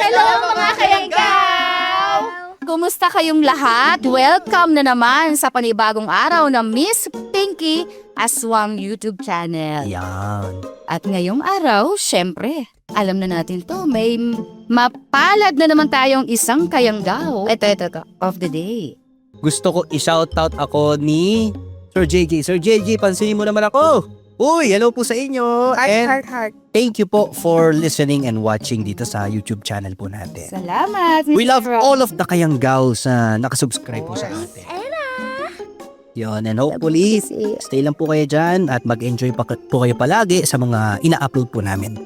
Hello mga kayanggaw! Kumusta kayong lahat? Welcome na naman sa panibagong araw ng Miss Pinky Aswang YouTube channel. Yan. At ngayong araw, syempre, alam na natin to, may mapalad na naman tayong isang kayanggaw. Ito, of the day. Gusto ko i-shoutout ako ni Sir JJ. Sir JJ, pansinin mo naman ako. Uy, hello po sa inyo. Heart. Thank you po for listening and watching dito sa YouTube channel po natin. Salamat. We Mr. love Rob. all of the kayanggaws na nakasubscribe po sa atin. Yun, and hopefully, stay lang po kayo dyan at mag-enjoy po kayo palagi sa mga ina-upload po namin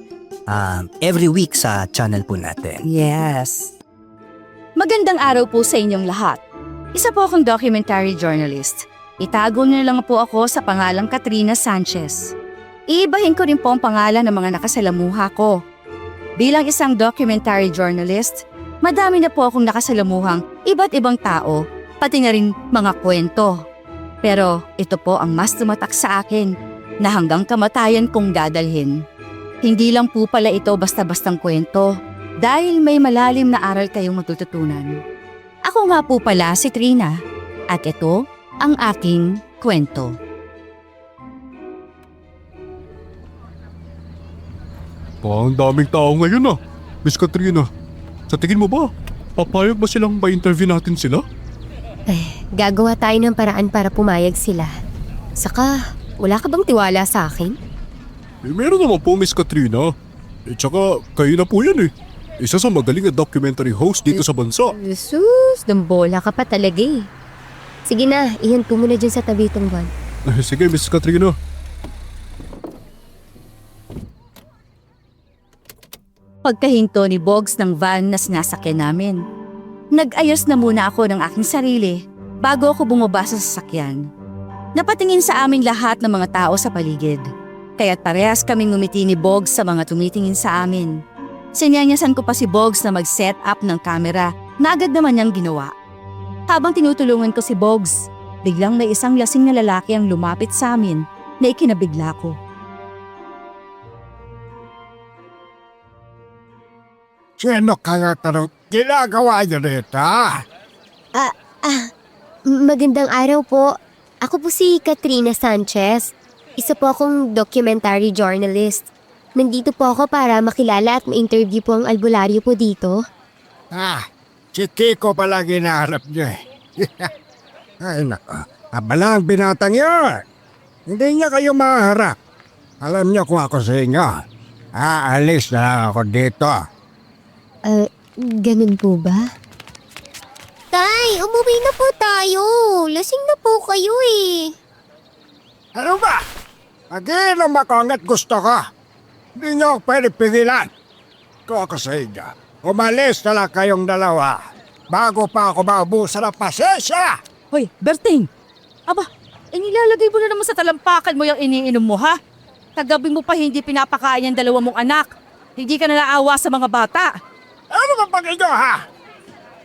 every week sa channel po natin. Yes. Magandang araw po sa inyong lahat. Isa po akong documentary journalist. Itago niyo lang po ako sa pangalang Katrina Sanchez. Iibahin ko rin po ang pangalan ng mga nakasalamuha ko. Bilang isang documentary journalist, madami na po akong nakasalamuhang iba't ibang tao, pati na rin mga kwento. Pero ito po ang mas tumatak sa akin na hanggang kamatayan kong dadalhin. Hindi lang po pala ito basta-bastang kwento dahil may malalim na aral kayong matututunan. Ako nga po pala si Trina at ito ang aking kwento. Ang daming tao ngayon Miss Katrina. Sa tingin mo ba, papayag ba silang ma-interview natin sila? Gagawa tayo ng paraan para pumayag sila. Saka, wala ka bang tiwala sa akin? Meron naman po, Miss Katrina. Tsaka, kayo na po yan Isa sa magaling na documentary host dito sa bansa. Jesus, dambola ka pa talaga Sige na, iyan ko muna dyan sa tabi itong van. Sige, Miss Katrina. Pagkahinto ni Bogs ng van na sinasakyan namin, nag-ayos na muna ako ng aking sarili bago ako bumaba sa sasakyan. Napatingin sa amin lahat ng mga tao sa paligid, kaya't parehas kaming ngumiti ni Bogs sa mga tumitingin sa amin. Sinyanyasan ko pa si Bogs na mag-set up ng camera na agad naman niyang ginawa. Habang tinutulungan ko si Bogs, biglang may isang lasing na lalaki ang lumapit sa amin na ikinabigla ko. Sino kaya tanong ginagawa niyo dito? Magandang araw po. Ako po si Katrina Sanchez. Isa po akong documentary journalist. Nandito po ako para makilala at ma-interview po ang albularyo po dito. Si Kiko pala ginahanap niyo Ay nako, abala ang binatang yun. Hindi niya kayo maharap. Alam niyo kung ako sa inyo. Aalis na lang ako dito. Ganun po ba? Tay, umuwi na po tayo. Lasing na po kayo Ano ba? Mag-inom ako hanggat gusto ko. Hindi niyo ako pwede pigilan. Kung ako sa inyo, umalis na lang kayong dalawa bago pa ako maubusan ng pasensya. Hoy, Berting! Aba, nilalagay mo na naman sa talampakan mo yung iniinom mo, ha? Kagabi mo pa hindi pinapakain yung dalawa mong anak. Hindi ka na naawa sa mga bata. Ano ba pag inyo, ha?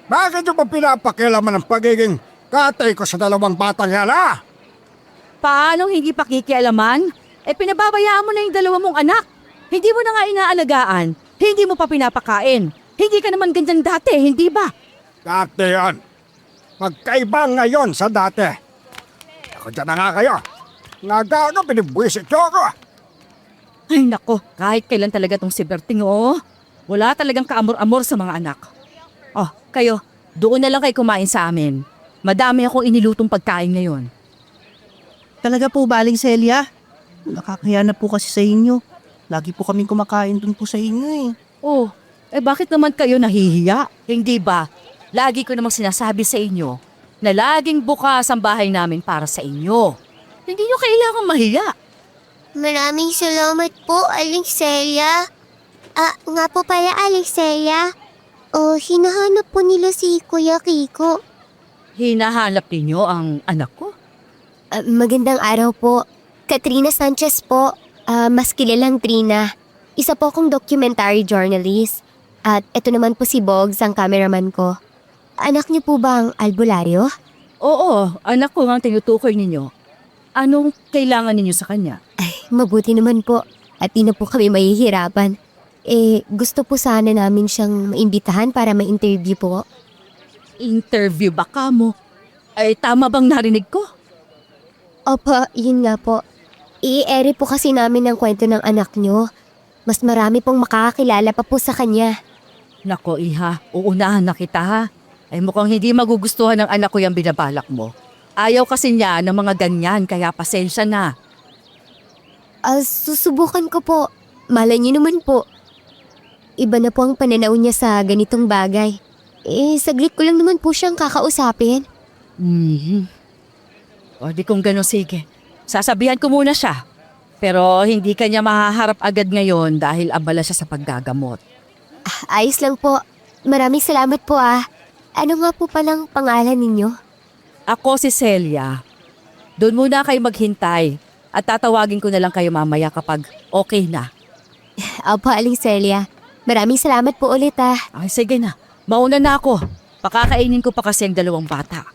Bakit nyo ba pinapakialaman ng pagiging katay ko sa dalawang batang yan, ha? Paanong hindi pakikialaman? Pinababayaan mo na yung dalawa mong anak. Hindi mo na nga inaalagaan. Hindi mo pa pinapakain. Hindi ka naman ganyan dati, hindi ba? Dati yan. Magkaiba ngayon sa dati. Ako dyan na nga kayo. Nagano, pinibwisit nyo ako. Ay nako, kahit kailan talaga tong si Berting, wala talagang kaamor-amor sa mga anak. Oh, kayo, doon na lang kayo kumain sa amin. Madami akong inilutong pagkain ngayon. Talaga po ba, Aling Celia? Nakakaya na po kasi sa inyo. Lagi po kaming kumakain dun po sa inyo Oh, bakit naman kayo nahihiya? Hindi ba? Lagi ko namang sinasabi sa inyo na laging bukas ang bahay namin para sa inyo. Hindi nyo kailangan mahiya. Maraming salamat po, Aling Celia. Nga po pala, Aling Celia. Hinahanap po nila si Kuya Kiko. Hinahanap ninyo ang anak ko? Magandang araw po. Katrina Sanchez po. Mas kilalang Trina. Isa po akong documentary journalist. At ito naman po si Bogs, ang cameraman ko. Anak niyo po ba ang albularyo? Oo, anak ko ang tinutukoy ninyo. Anong kailangan ninyo sa kanya? Mabuti naman po. At di na po kami mahihirapan. Gusto po sana namin siyang maimbitahan para ma-interview po. Interview ba ka mo? Ay, tama bang narinig ko? Opo, yun nga po. I-ere po kasi namin ang kwento ng anak nyo. Mas marami pong makakakilala pa po sa kanya. Nako, Iha, uunahan na kita ha. Ay mukhang hindi magugustuhan ng anak ko yung binabalak mo. Ayaw kasi niya ng mga ganyan, kaya pasensya na. Susubukan ko po. Malay niyo naman po. Iba na po ang pananaw niya sa ganitong bagay. Saglit ko lang naman po siyang kakausapin. O di kung gano'n, sige. Sasabihan ko muna siya. Pero hindi kanya mahaharap agad ngayon dahil abala siya sa paggagamot. Ayos lang po. Maraming salamat po ah. Ano nga po palang pangalan ninyo? Ako si Celia. Doon muna kayo maghintay at tatawagin ko na lang kayo mamaya kapag okay na. Opo, Aling Celia. Maraming salamat po ulit ah. Ay, sige na. Mauna na ako. Pakakainin ko pa kasi ang dalawang bata.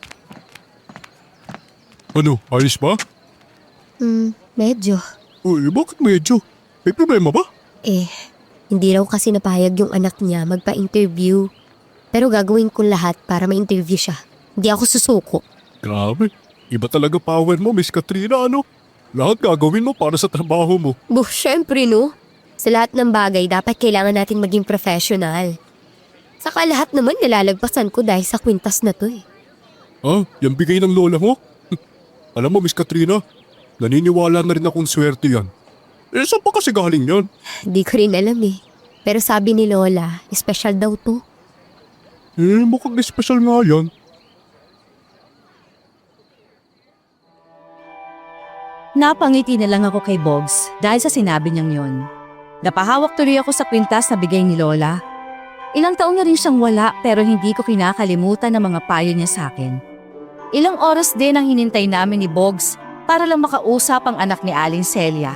Ano, ayos ba? Medyo. Uy, bakit medyo? May problema ba? Hindi raw kasi napayag yung anak niya magpa-interview. Pero gagawin ko lahat para ma-interview siya. Hindi ako susuko. Grabe. Iba talaga power mo, Miss Katrina, ano? Lahat gagawin mo para sa trabaho mo. Syempre no. Sa lahat ng bagay, dapat kailangan natin maging professional. Saka lahat naman nilalagpasan ko dahil sa kwintas na to eh. Yan bigay ng lola mo? Alam mo, Miss Katrina, naniniwala na rin akong swerte yan. Saan pa kasi galing yan? Di ko rin alam eh. Pero sabi ni Lola, special daw to. Mukhang special nga yan. Napangiti na lang ako kay Bogs dahil sa sinabi niyang yon. Napahawak tuloy ako sa kwintas na bigay ni Lola. Ilang taon na rin siyang wala pero hindi ko kinakalimutan ang mga payo niya sa akin. Ilang oras din ang hinintay namin ni Bogs para lang makausap ang anak ni Aling Celia.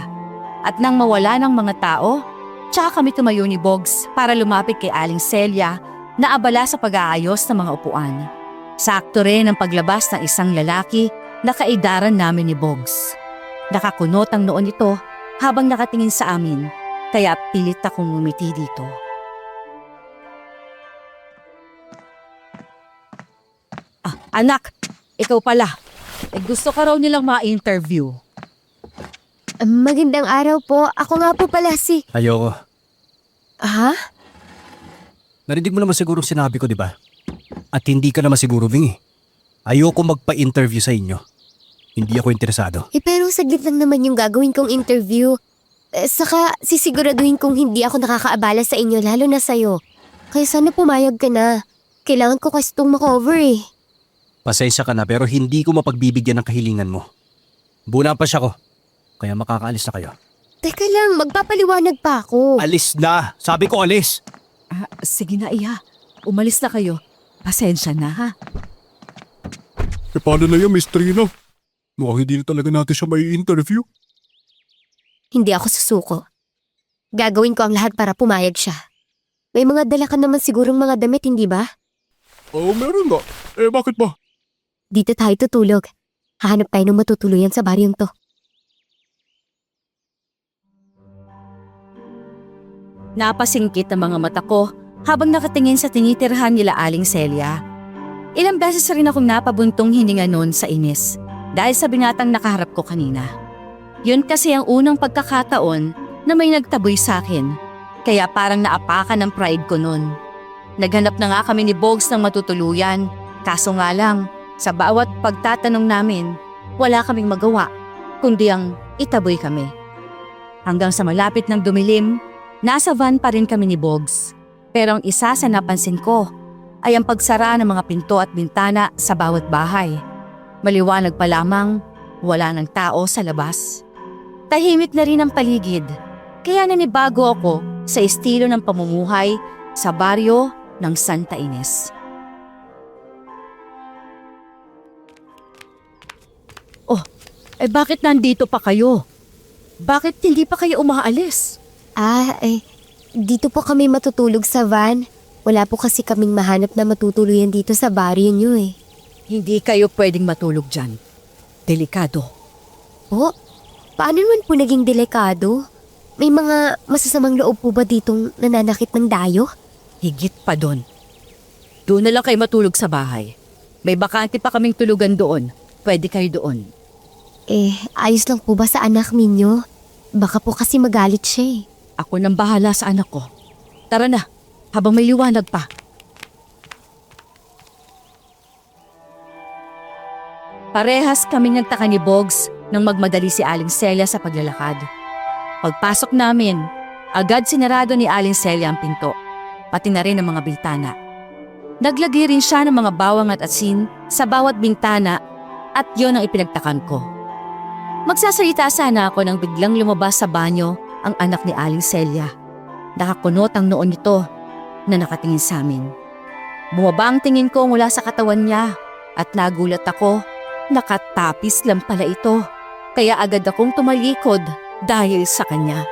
At nang mawala ng mga tao, tsaka kami tumayo ni Bogs para lumapit kay Aling Celia na abala sa pag-aayos ng mga upuan. Sakto rin ang paglabas ng isang lalaki na kaidaran namin ni Bogs. Nakakunot ang noon nito habang nakatingin sa amin, kaya pilit akong ngumiti dito. Anak, ikaw pala. Gusto ka raw nilang ma-interview. Magandang araw po. Ako nga po pala si... Ayoko. Ha? Narinig mo naman siguro sinabi ko, di ba? At hindi ka naman siguro, Ving. Ayoko magpa-interview sa inyo. Hindi ako interesado. Pero saglit lang naman yung gagawin kong interview. Saka sisiguraduhin kong hindi ako nakakaabala sa inyo, lalo na sa'yo. Kaya sana pumayag ka na. Kailangan ko kasi itong makover eh. Pasensya ka na pero hindi ko mapagbibigyan ng kahilingan mo. Buna pa siya ko. Kaya makakaalis na kayo. Teka lang, magpapaliwanag pa ako. Alis na! Sabi ko alis! Sige na, Iha. Umalis na kayo. Pasensya na, ha? Paano na yan, Miss Trina? Mukhang hindi na talaga natin siya may interview. Hindi ako susuko. Gagawin ko ang lahat para pumayag siya. May mga dala ka naman sigurong mga damit, hindi ba? Oo, meron nga. Bakit ba? Dito tayo tutulog. Hahanap tayo ng matutuluyan sa baryong to. Napasingkit ang mga mata ko habang nakatingin sa tinitirhan nila Aling Celia. Ilang beses rin akong napabuntong hininga noon sa inis dahil sa binatang nakaharap ko kanina. Yun kasi ang unang pagkakataon na may nagtaboy sa akin, kaya parang naapakan ang pride ko noon. Naghanap na nga kami ni Bogs ng matutuluyan, kaso nga lang, sa bawat pagtatanong namin, wala kaming magawa, kundi ang itaboy kami. Hanggang sa malapit ng dumilim, nasa van pa rin kami ni Bogs. Pero ang isa sa napansin ko ay ang pagsara ng mga pinto at bintana sa bawat bahay. Maliwanag pa lamang, wala ng tao sa labas. Tahimik na rin ang paligid, kaya nanibago ako sa estilo ng pamumuhay sa baryo ng Santa Ines. Bakit nandito pa kayo? Bakit hindi pa kayo umaalis? Dito po kami matutulog sa van. Wala po kasi kaming mahanap na matutuluyan dito sa baryo nyo eh. Hindi kayo pwedeng matulog dyan. Delikado. Po? Paano naman po naging delikado? May mga masasamang loob po ba ditong nananakit ng dayo? Higit pa doon. Doon na lang kayo matulog sa bahay. May bakante pa kaming tulugan doon. Pwede kayo doon. Ayos lang po ba sa anak ninyo? Baka po kasi magalit siya eh. Ako nang bahala sa anak ko. Tara na, habang may liwanag pa. Parehas kaming nagtaka ni Bogs nang magmadali si Aling Celia sa paglalakad. Pagpasok namin, agad sinarado ni Aling Celia ang pinto, pati na rin ang mga bintana. Naglagay rin siya ng mga bawang at asin sa bawat bintana at yon ang ipinagtakan ko. Magsasalita sana ako nang biglang lumabas sa banyo ang anak ni Aling Celia. Nakakunot ang noon nito na nakatingin sa amin. Bumaba ang tingin ko mula sa katawan niya at nagulat ako, nakatapis lang pala ito. Kaya agad akong tumalikod dahil sa kanya.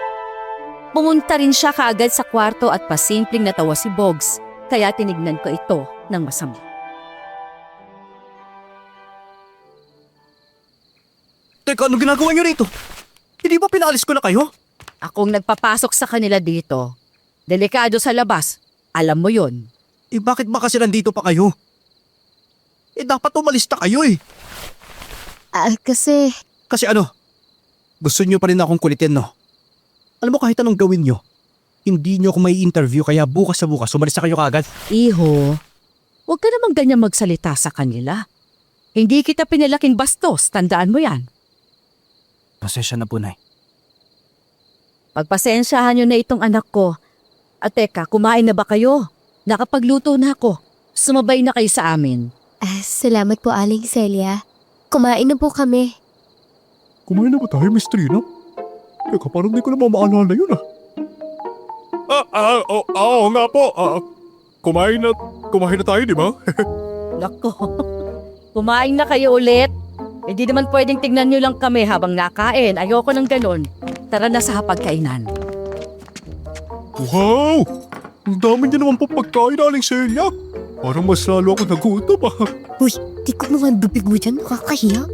Pumunta rin siya kaagad sa kwarto at pasimpleng natawa si Bogs, kaya tinignan ko ito ng masama. Teka, anong ginagawa niyo rito? Hindi ba pinalis ko na kayo? Akong nagpapasok sa kanila dito. Delikado sa labas, alam mo yon. Bakit ba kasi nandito pa kayo? Dapat umalis na kayo eh. Kasi Kasi ano? Gusto niyo pa rin akong kulitin, no? Alam mo, kahit anong gawin niyo, hindi niyo ako may interview, kaya bukas sa bukas, umalis na kayo kaagad. Iho, huwag ka namang ganyan magsalita sa kanila. Hindi kita pinalaking bastos, tandaan mo yan. Pasensya na po, Nay. Pagpasensyahan niyo na itong anak ko. At teka, kumain na ba kayo? Nakapagluto na ako. Sumabay na kayo sa amin. salamat po Aling Celia. Kumain na po kami. Kumain na ba tayo, Miss Trina? Teka, parang di ko na maalala yun Oo nga po. Kumain na tayo, di ba? Nako, kumain na kayo ulit. Hindi naman pwedeng tignan niyo lang kami habang nakain. Ayoko ng ganun. Tara na sa hapagkainan. Wow! Ang dami niya naman po pagkain, Aling Celia. Parang mas lalo ako nagutom Uy, di ko naman bibig mo dyan, nakakahiya.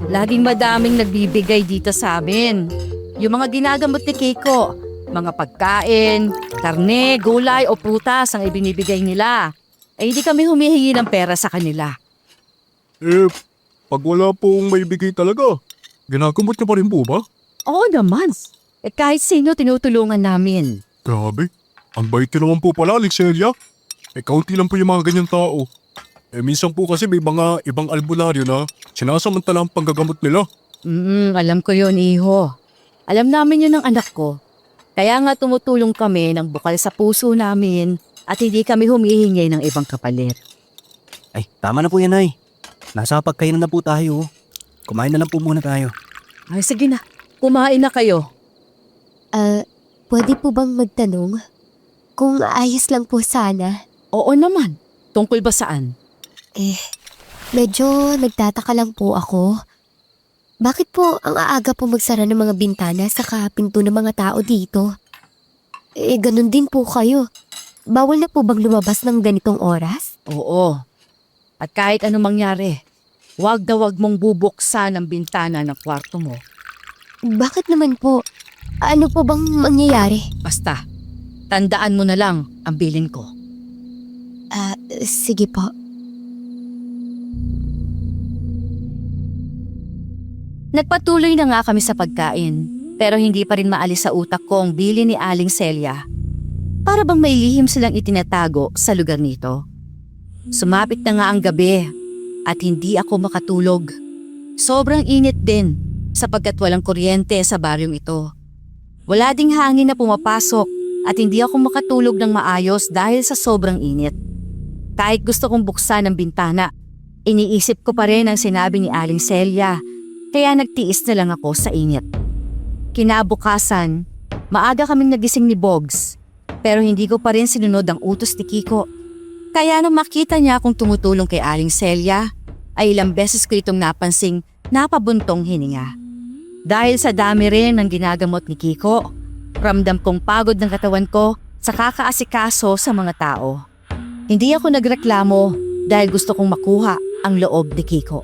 Laging madaming nagbibigay dito sa amin. Yung mga ginagamot ni Kiko, mga pagkain, karne, gulay o prutas ang ibinibigay nila. Hindi kami humihingi ng pera sa kanila. Pag wala pong may bigay talaga, ginagamot niya pa rin po ba? Oo naman. Kahit sino tinutulungan namin. Grabe, ang bait niyo naman po pala, Aling Celia. Kaunti lang po yung mga ganyang tao. Minsan po kasi may mga ibang albularyo na sinasamantala ang panggagamot nila. Alam ko yun, Iho. Alam namin yun ng anak ko. Kaya nga tumutulong kami ng bukal sa puso namin at hindi kami humihingi ng ibang kapalit. Ay, tama na po yan, Nay. Nasa pagkainan na po tayo. Kumain na lang po muna tayo. Ay, sige na. Kumain na kayo. Pwede po bang magtanong? Kung ayos lang po sana. Oo naman. Tungkol ba saan? Medyo nagtataka lang po ako. Bakit po ang aaga po magsara ng mga bintana sa pinto ng mga tao dito? Ganun din po kayo. Bawal na po bang lumabas ng ganitong oras? Oo. At kahit anong mangyari, wag mong bubuksan ang bintana ng kwarto mo. Bakit naman po? Ano po bang mangyayari? Basta, tandaan mo na lang ang bilin ko. Sige po. Nagpatuloy na nga kami sa pagkain, pero hindi pa rin maalis sa utak ko ang bilin ni Aling Celia. Para bang may lihim silang itinatago sa lugar nito. Sumapit na nga ang gabi at hindi ako makatulog. Sobrang init din sapagkat walang kuryente sa baryong ito. Wala ding hangin na pumapasok at hindi ako makatulog ng maayos dahil sa sobrang init. Kahit gusto kong buksan ang bintana, iniisip ko pa rin ang sinabi ni Aling Celia, kaya nagtiis na lang ako sa init. Kinabukasan, maaga kaming nagising ni Bogs, pero hindi ko pa rin sinunod ang utos ni Kiko. Kaya nung makita niya akong tumutulong kay Aling Celia, ay ilang beses ko itong napansing napabuntong hininga. Dahil sa dami rin ng ginagamot ni Kiko, ramdam kong pagod ng katawan ko sa kakaasikaso sa mga tao. Hindi ako nagreklamo dahil gusto kong makuha ang loob ni Kiko.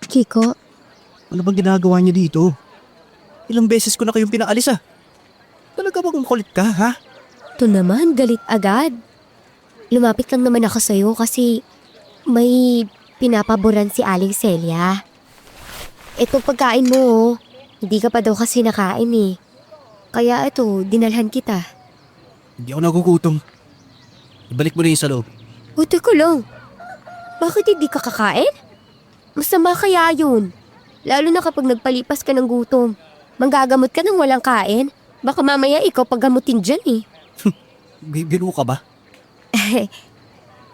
Kiko, Ano bang ginagawa niyo dito? Ilang beses ko na kayong pinaalis ah. Talaga bang makulit ka, ha? ito naman, galit agad. Lumapit lang naman ako sa'yo kasi may pinapaboran si Aling Celia. Ito pagkain mo, oh. Hindi ka pa daw kasi nakain eh. Kaya ito, dinalhan kita. Hindi ako nagugutom. Ibalik mo na yung sa loob. Buti ko lang. Bakit hindi ka kakain? Masama kaya yun. Lalo na kapag nagpalipas ka ng gutom. Manggagamot ka ng walang kain. Baka mamaya ikaw paggamutin dyan eh. Biro ka ba?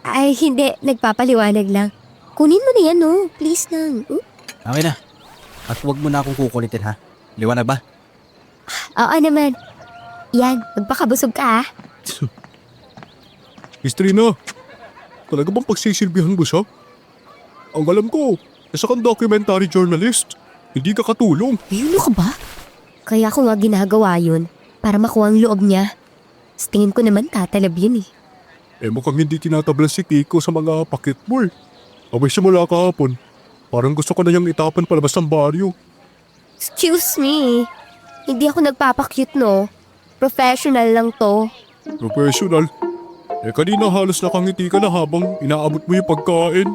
Ay, hindi. Nagpapaliwanag lang. Kunin mo na yan, oh. Please lang. Okay na. At huwag mo na akong kukulitin, ha? Liwanag ba? Oo naman. Yan, magpakabusog ka, ah. Miss Trina, talaga bang pagsisilbihan mo siya? Ang alam ko, isa kang documentary journalist. Hindi ka katulong. Ayun ka ba? Kaya ko nga ginagawa yun para makuha ang loob niya. Sa tingin ko naman tatalab yun eh. Mukhang hindi tinatablan si Kiko sa mga pakit mo eh. Abay simula kahapon. Parang gusto ko na niyang itapan palabas ng baryo. Excuse me. Hindi ako nagpapakyut, no? Professional lang to. Professional. Kanina halos nakangiti ka na habang inaabot mo yung pagkain.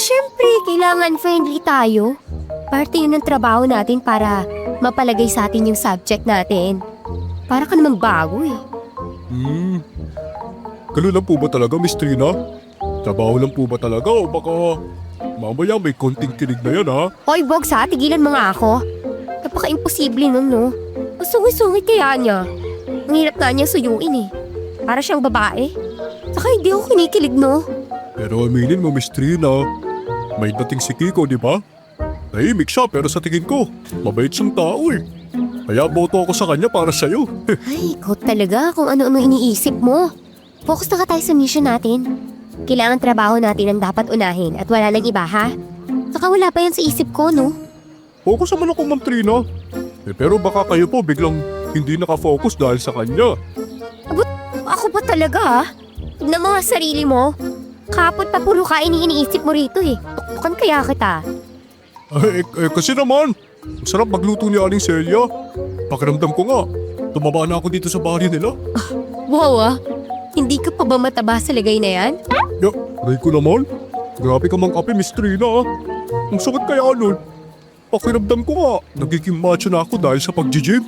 Syempre, kailangan friendly tayo. Parte yun ng trabaho natin para mapalagay sa atin yung subject natin. Para ka namang bago eh. Ganun lang po ba talaga, Miss Trina? Trabaho lang po ba talaga o baka mamaya may konting kinig na yan, ha? Hoy, Bogs ha, tigilan mo nga ako. Napaka-imposible nun, no? Ang sungit-sungit kaya niya. Ang hirap nga niya suyuin eh. Para siyang babae. Saka hindi ako kinikilig, no? Pero aminin mo, Miss Trina, may dating si Kiko, di ba? Tahimik siya pero sa tingin ko, mabait siyang tao eh. Kaya boto ako sa kanya para sa'yo. Ay, ikaw talaga kung ano-ano iniisip mo. Focus na ka tayo sa mission natin. Kailangan trabaho natin ang dapat unahin at wala lang iba, ha? Saka wala pa yan sa isip ko, no? Focus naman ako, Ma'am Trina. Pero baka kayo po biglang hindi nakafocus dahil sa kanya. Ako pa talaga, ha? Tignan mo nga sarili mo. Kapot pa puro kain yung iniisip mo rito, eh. Tuktukan kaya kita. Kasi naman, ang sarap magluto ni Aling Celia. Pakiramdam ko nga, tumaba na ako dito sa baryo nila. Wow, ah. Hindi ka pa ba mataba sa lagay na yan? Aray ko naman. Grabe ka mang kape, Miss Trina. Ang sakit kaya nun. Pakiramdam ko nga, nagiging macho na ako dahil sa pag-gym.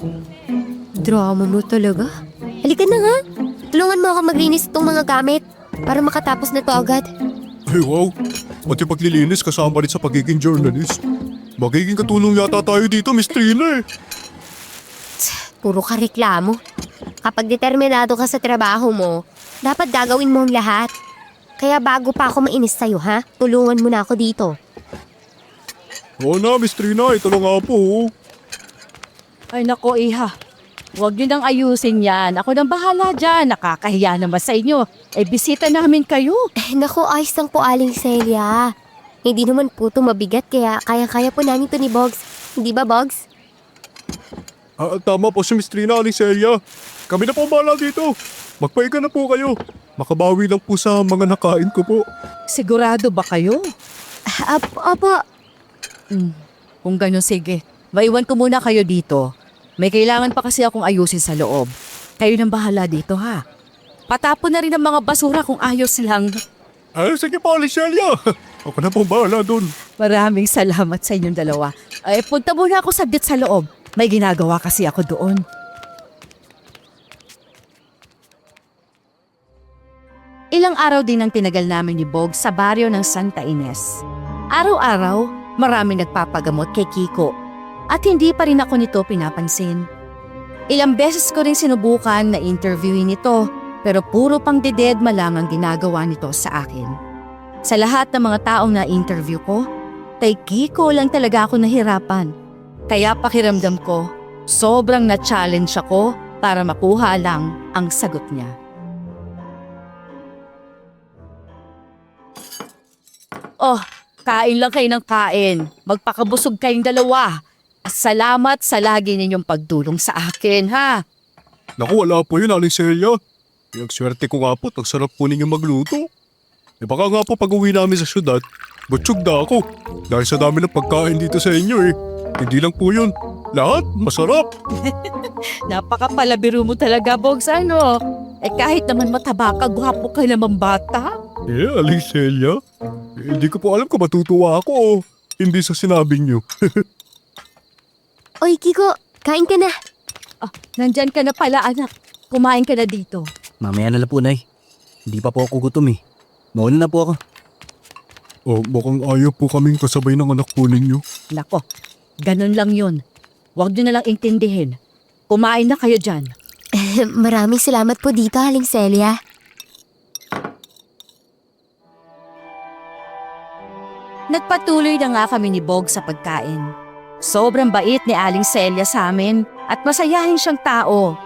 Drama mo talaga. Halika na nga. Tulungan mo ako maglinis itong mga gamit para makatapos na to agad. Ay wow, pati paglilinis kasama rin sa pagiging journalist. Magiging katulong yata tayo dito, Miss Trina eh. Puro ka reklamo. Kapag determinado ka sa trabaho mo, dapat gagawin mo ang lahat. Kaya bago pa ako mainis sa'yo, ha? Tulungan mo na ako dito. Oo na, Miss Trina, ito lang nga po. Ay nako, Iha. Huwag niyo nang ayusin yan. Ako nang bahala dyan. Nakakahiya naman sa inyo. Bisita namin kayo. Naku, ayos lang po, Aling Celia. Hindi naman po ito mabigat, kaya kaya-kaya po namin ito ni Bogs. Hindi ba, Bogs? Tama po si Miss Trina, Aling Celia. Kami na po bahala dito. Magpahinga na po kayo. Makabawi lang po sa mga nakain ko po. Sigurado ba kayo? Apo. Kung gano'n, sige. Maiwan ko muna kayo dito. May kailangan pa kasi akong ayusin sa loob. Kayo nang bahala dito, ha? Patapon na rin ang mga basura kung ayos lang. Sige po, Aling Celia. Ako na po bahala dun. Maraming salamat sa inyong dalawa. Punta muna ako saglit sa loob. May ginagawa kasi ako doon. Ilang araw din ang tinagal namin ni Bog sa baryo ng Santa Ines. Araw-araw, maraming nagpapagamot kay Kiko at hindi pa rin ako nito pinapansin. Ilang beses ko rin sinubukan na interviewin ito pero puro pang dededma lang ang ginagawa nito sa akin. Sa lahat ng mga taong na-interview ko, kay Kiko lang talaga ako nahirapan. Kaya pakiramdam ko, sobrang na-challenge ako para makuha lang ang sagot niya. Oh, kain lang kayo ng kain. Magpakabusog kayong dalawa. Salamat sa lagi ninyong pagdulong sa akin, ha? Naku, wala po yun, Aling Celia. Yung swerte ko nga po, ang sarap po ninyo magluto. Baka nga po pag uwi namin sa syudad, butsyog na ako. Dahil sa dami ng pagkain dito sa inyo eh. Hindi lang po yun. Lahat masarap. Napakapalabiro mo talaga, Bogs, ano? Eh kahit naman mataba ka, gwapo ka naman bata. Aling Celia. Hindi ko po alam kung matutuwa ako o hindi sa sinabi niyo. Oy, Kiko, kain ka na. Nandyan ka na pala, anak. Kumain ka na dito. Mamaya na lang po, Nay. Hindi pa po ako gutom eh. Mauna na po ako. Mukhang ayaw po kaming kasabay ng anak po ninyo. Nako, ganun lang yun. Huwag nyo na lang intindihin. Kumain na kayo dyan. Maraming salamat po dito, Aling Celia. Nagpatuloy na nga kami ni Bog sa pagkain. Sobrang bait ni Aling Celia sa amin at masayahin siyang tao.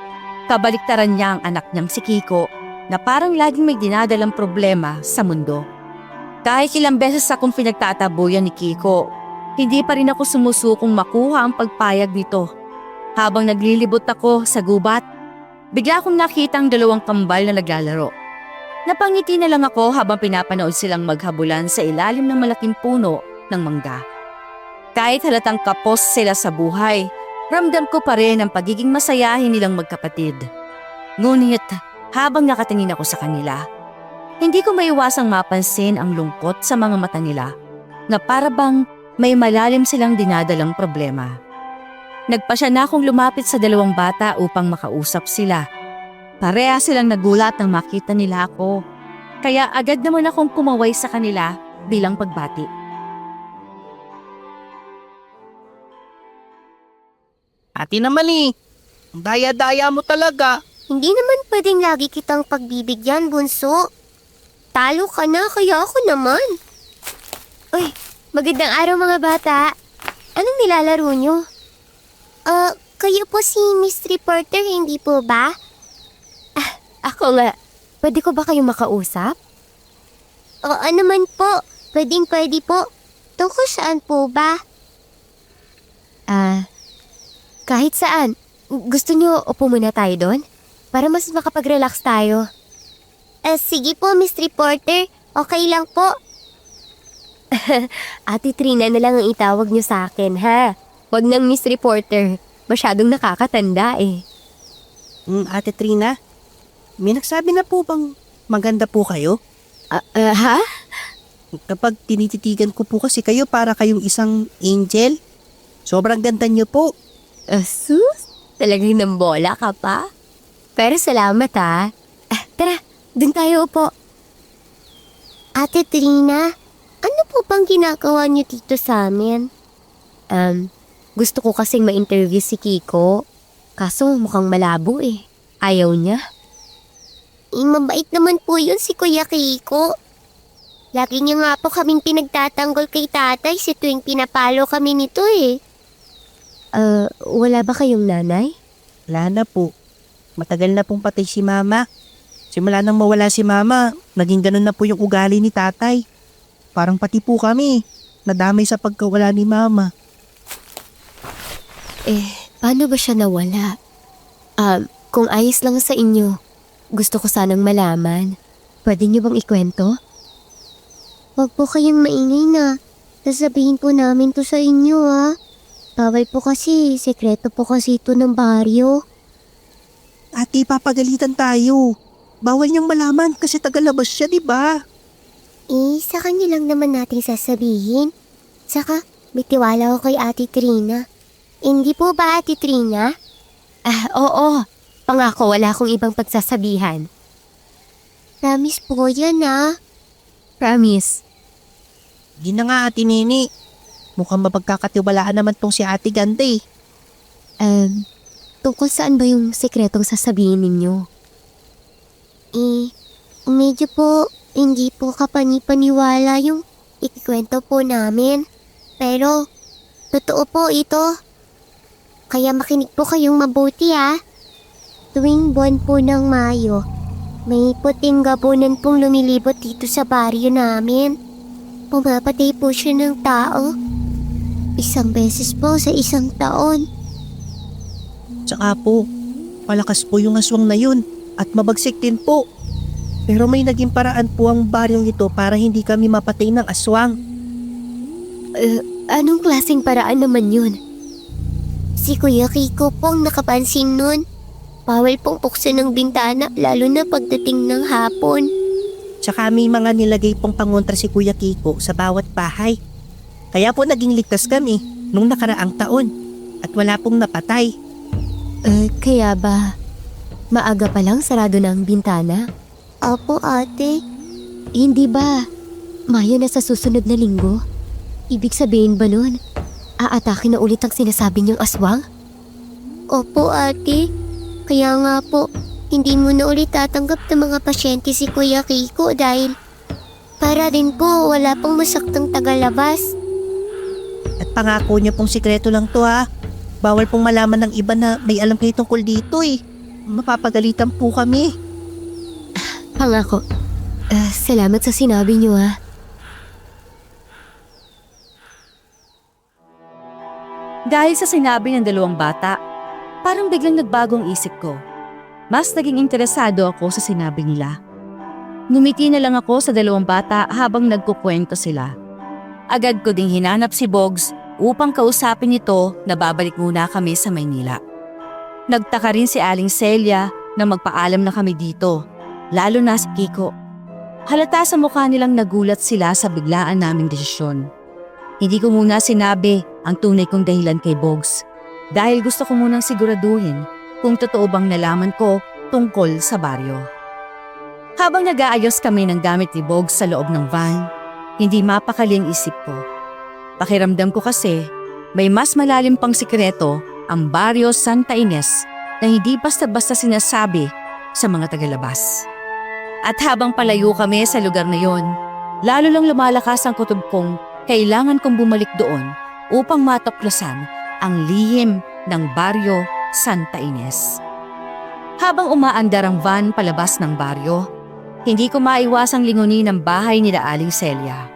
Kabaliktaran niya ang anak niyang si Kiko na parang laging may dinadalang problema sa mundo. Kahit ilang beses akong pinagtatabuyan ni Kiko, hindi pa rin ako sumusukong makuha ang pagpayag nito. Habang naglilibot ako sa gubat, bigla akong nakita ang dalawang kambal na naglalaro. Napangiti na lang ako habang pinapanood silang maghabulan sa ilalim ng malaking puno ng mangga. Kahit halatang kapos sila sa buhay, ramdam ko pa rin ang pagiging masayahin nilang magkapatid. Ngunit habang nakatingin ako sa kanila, hindi ko maiwasang mapansin ang lungkot sa mga mata nila na para bang may malalim silang dinadalang problema. Nagpasya na akong lumapit sa dalawang bata upang makausap sila. Pareha silang nagulat nang makita nila ako, kaya agad naman akong kumaway sa kanila bilang pagbati. Ate naman eh. Ang daya-daya mo talaga. Hindi naman pwedeng lagi kitang pagbibigyan, bunso. Talo ka na, kaya ako naman. Uy, magandang araw mga bata. Anong nilalaro nyo? Kayo po si Miss Reporter, hindi po ba? Ako nga. Pwede ko ba kayong makausap? Oo naman po. Pwede po. Tungkol saan po ba? Kahit saan. Gusto nyo upo muna tayo doon? Para mas makapag-relax tayo. Sige po, Miss Reporter. Okay lang po. Ate Trina na lang ang itawag nyo sa akin, ha? Wag nang Miss Reporter. Masyadong nakakatanda eh. Ate Trina, may nagsabi na po bang maganda po kayo? Ha? Kapag tinititigan ko po kasi kayo para kayong isang angel, sobrang ganda niyo po. Sus? Talagang nambola ka pa? Pero salamat ha. Tara, dun tayo upo. Ate Trina, ano po bang ginagawa niyo dito sa amin? Gusto ko kasing ma-interview si Kiko. Kaso mukhang malabo eh. Ayaw niya. Mabait naman po yun si Kuya Kiko. Lagi niya nga po kaming pinagtatanggol kay tatay si tuwing pinapalo kami nito eh. Wala ba kayong nanay? Wala na po. Matagal na pong patay si mama. Simula nang mawala si mama, naging ganun na po yung ugali ni tatay. Parang pati po kami, nadamay sa pagkawala ni mama. Paano ba siya nawala? Kung ayos lang sa inyo, gusto ko sanang malaman. Pwede niyo bang ikwento? Huwag po kayong maingay na. Sasabihin po namin to sa inyo ha. Bawal po kasi, sekreto po kasi ito ng baryo. Ate, papagalitan tayo. Bawal niyang malaman kasi tagalabas siya, di ba? Sa kanya lang naman natin sasabihin. Saka, may tiwala ko kay Ate Trina. Hindi po ba, Ate Trina? Oo. Pangako, wala akong ibang pagsasabihan. Promise po yan, ha? Promise. Di na nga, Ate Nini. Mukhang mapagkakatiwalaan naman tong si Ate Ganda eh. Tungkol saan ba yung sekretong sasabihin ninyo? Medyo po, hindi po kapani-paniwala yung ikikwento po namin. Pero, totoo po ito. Kaya makinig po kayong mabuti ha. Tuwing buwan po ng Mayo, may puting gabunan pong lumilibot dito sa baryo namin. Pumapatay po siya ng tao. Isang beses po sa isang taon. Tsaka po, palakas po yung aswang na yun at mabagsik din po. Pero may naging paraan po ang baryong ito para hindi kami mapatay ng aswang. Anong klaseng paraan naman yun? Si Kuya Kiko pong nakapansin nun. Bawal pong buksan ng bintana lalo na pagdating ng hapon. Tsaka may mga nilagay pong pangontra si Kuya Kiko sa bawat bahay. Kaya po naging ligtas kami nung nakaraang taon at wala pong napatay. Kaya ba maaga pa lang sarado na ang bintana? Opo, ate. Hindi ba Mayo na sa susunod na linggo? Ibig sabihin ba nun, aatake na ulit ang sinasabi niyang aswang? Opo, ate. Kaya nga po, hindi mo na ulit tatanggap ng mga pasyente si Kuya Kiko dahil para rin po wala pong masaktang tagalabas. At pangako niya pong sikreto lang to ha. Bawal pong malaman ng iba na may alam kayo tungkol dito eh. Mapapagalitan po kami. Pangako. Salamat sa sinabi niyo ha. Dahil sa sinabi ng dalawang bata, parang biglang nagbagong isip ko. Mas naging interesado ako sa sinabi nila. Ngumiti na lang ako sa dalawang bata habang nagkukwento sila. Agad ko ding hinanap si Bogs upang kausapin ito na babalik muna kami sa Maynila. Nagtaka rin si Aling Celia na magpaalam na kami dito, lalo na si Kiko. Halata sa mukha nilang nagulat sila sa biglaan naming desisyon. Hindi ko muna sinabi ang tunay kong dahilan kay Bogs dahil gusto ko munang siguraduhin kung totoo bang nalaman ko tungkol sa baryo. Habang nag-aayos kami ng gamit ni Bogs sa loob ng van, hindi mapakali ang isip ko. Pakiramdam ko kasi may mas malalim pang sikreto ang baryo Santa Ines na hindi basta-basta sinasabi sa mga tagalabas. At habang palayo kami sa lugar na yon, lalo lang lumalakas ang kutob kong kailangan kong bumalik doon upang matuklasan ang lihim ng baryo Santa Ines. Habang umaandar ang van palabas ng baryo, hindi ko maiwasang lingunin ang bahay nila Aling Celia.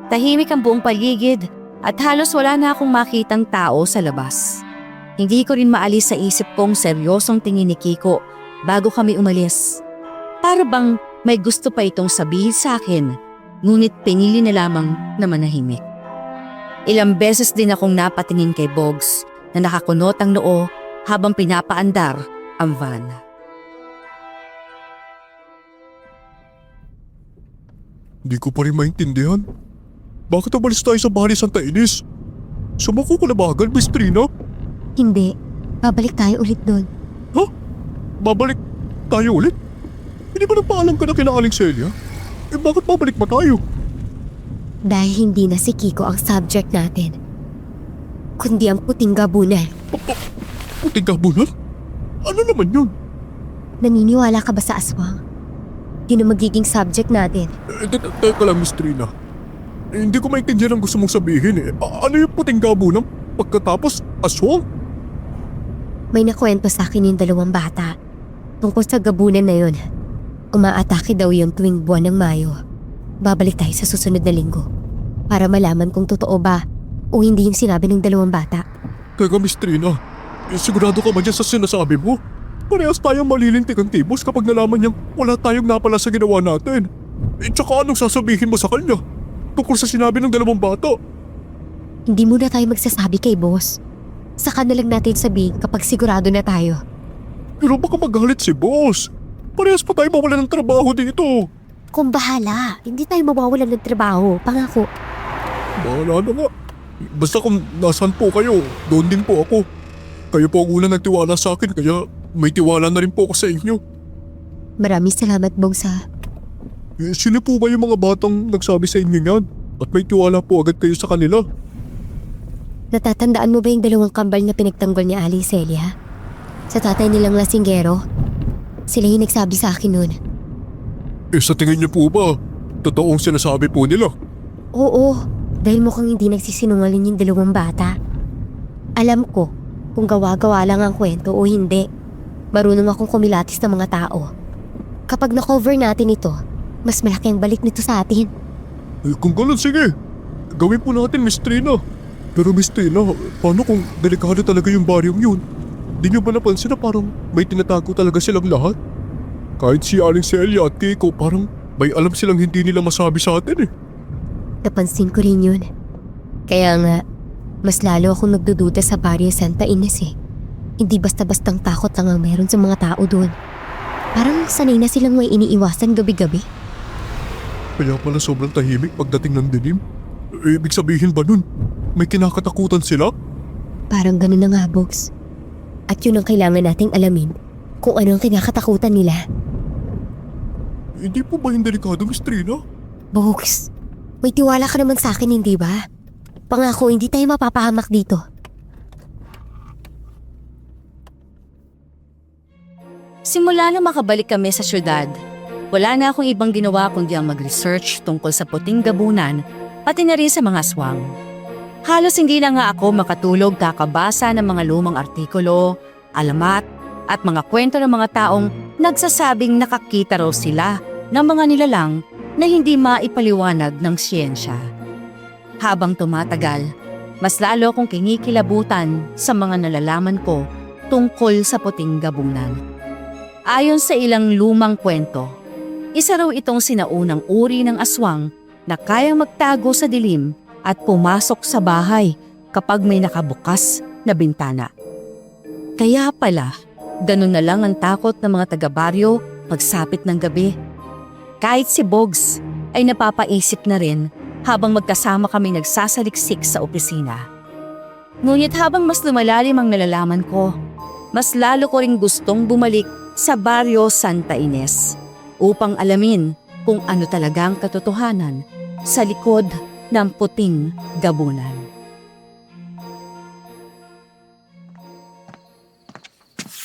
Tahimik ang buong paligid at halos wala na akong makitang tao sa labas. Hindi ko rin maalis sa isip kong seryosong tingin ni Kiko bago kami umalis. Para bang may gusto pa itong sabihin sa akin, ngunit pinili na lamang na manahimik. Ilang beses din akong napatingin kay Bogs na nakakunot ang noo habang pinapaandar ang van. Hindi ko pa rin maintindihan. Bakit umalis tayo sa bahay ni Santa Ines? Sumuko ko na ba agad, Miss Trina? Hindi. Babalik tayo ulit doon. Ha? Babalik tayo ulit? Hindi ba nagpaalam ka na kina Aling Celia? Bakit babalik pa tayo? Dahil hindi na si Kiko ang subject natin, kundi ang puting gabunan. Puting kabulan? Ano naman yun? Naniniwala ka ba sa aswang? Yun ang magiging subject natin. Teka lang, Miss Trina. Hindi ko maintindihan ang gusto mong sabihin eh. Ano yung puting gabunan? Pagkatapos, aswang? May nakwento sa akin yung dalawang bata tungkol sa gabunan na yun. Umaatake daw yung tuwing buwan ng Mayo. Babalik tayo sa susunod na linggo para malaman kung totoo ba o hindi yung sinabi ng dalawang bata. Teka, Miss Trina. Sigurado ka ba dyan sa sinasabi mo? Parehas tayong malilintik ang tibos kapag nalaman niyang wala tayong napala sa ginawa natin. Tsaka anong sasabihin mo sa kanya? Tungkol sa sinabi ng dalawang bata. Hindi muna tayo magsasabi kay boss. Saka na lang natin sabihin kapag sigurado na tayo. Pero baka magalit si boss. Parehas pa tayo mawalan ng trabaho dito. Kung bahala, hindi tayo mawawalan ng trabaho, pangako. Bahala na nga. Basta kung nasaan po kayo, doon din po ako. Kayo po ang unang nagtiwala sa akin kaya may tiwala na rin po ako sa inyo. Maraming salamat, Bongsa. Sino po ba yung mga batang nagsabi sa inyo yan? At may tiwala po agad kayo sa kanila? Natatandaan mo ba yung dalawang kambal na pinagtanggol ni Aling Celia? Sa tatay nilang lasinggero? Sila yung nagsabi sa akin nun. Sa tingin niyo po ba, totoong sinasabi po nila? Oo, dahil mukhang hindi nagsisinungaling yung dalawang bata. Alam ko kung gawa-gawa lang ang kwento o hindi. Marunong akong kumilatis ng mga tao. Kapag na-cover natin ito, mas malaki ang balik nito sa atin. Kung gano'n, sige. Gawin po natin, Miss Trina. Pero Miss Trina, paano kung delikado talaga yung baryong yun? Di niyo ba napansin na parang may tinatago talaga silang lahat? Kahit si Aling Celia at Kiko, parang may alam silang hindi nila masabi sa atin eh. Napansin ko rin yun. Kaya nga, mas lalo akong nagdududa sa Barrio Santa Ines eh. Hindi basta-bastang takot lang ang meron sa mga tao doon. Parang sanay na silang may iniiwasan gabi-gabi. Kaya pala sobrang tahimik pagdating ng dilim. Ibig sabihin ba nun, may kinakatakutan sila? Parang ganun na nga, Bogs. At yun ang kailangan nating alamin kung ano ang kinakatakutan nila. Hindi po ba yung delikado, Miss Trina? Bogs, may tiwala ka naman sa akin, hindi ba? Pangako, hindi tayo mapapahamak dito. Simula na makabalik kami sa syudad, wala na akong ibang ginawa kundi ang mag-research tungkol sa puting gabunan, pati na rin sa mga aswang. Halos hindi na nga ako makatulog kakabasa ng mga lumang artikulo, alamat, at mga kwento ng mga taong nagsasabing nakakita raw sila ng mga nilalang na hindi maipaliwanag ng siyensya. Habang tumatagal, mas lalo akong kinikilabutan sa mga nalalaman ko tungkol sa puting gabunan. Ayon sa ilang lumang kwento, isa raw itong sinaunang uri ng aswang na kayang magtago sa dilim at pumasok sa bahay kapag may nakabukas na bintana. Kaya pala, ganun na lang ang takot ng mga taga-baryo pagsapit ng gabi. Kahit si Bogs ay napapaisip na rin habang magkasama kami nagsasaliksik sa opisina. Ngunit habang mas lumalalim ang nalalaman ko, mas lalo ko ring gustong bumalik sa Barrio Santa Ines upang alamin kung ano talagang katotohanan sa likod ng puting gabunan.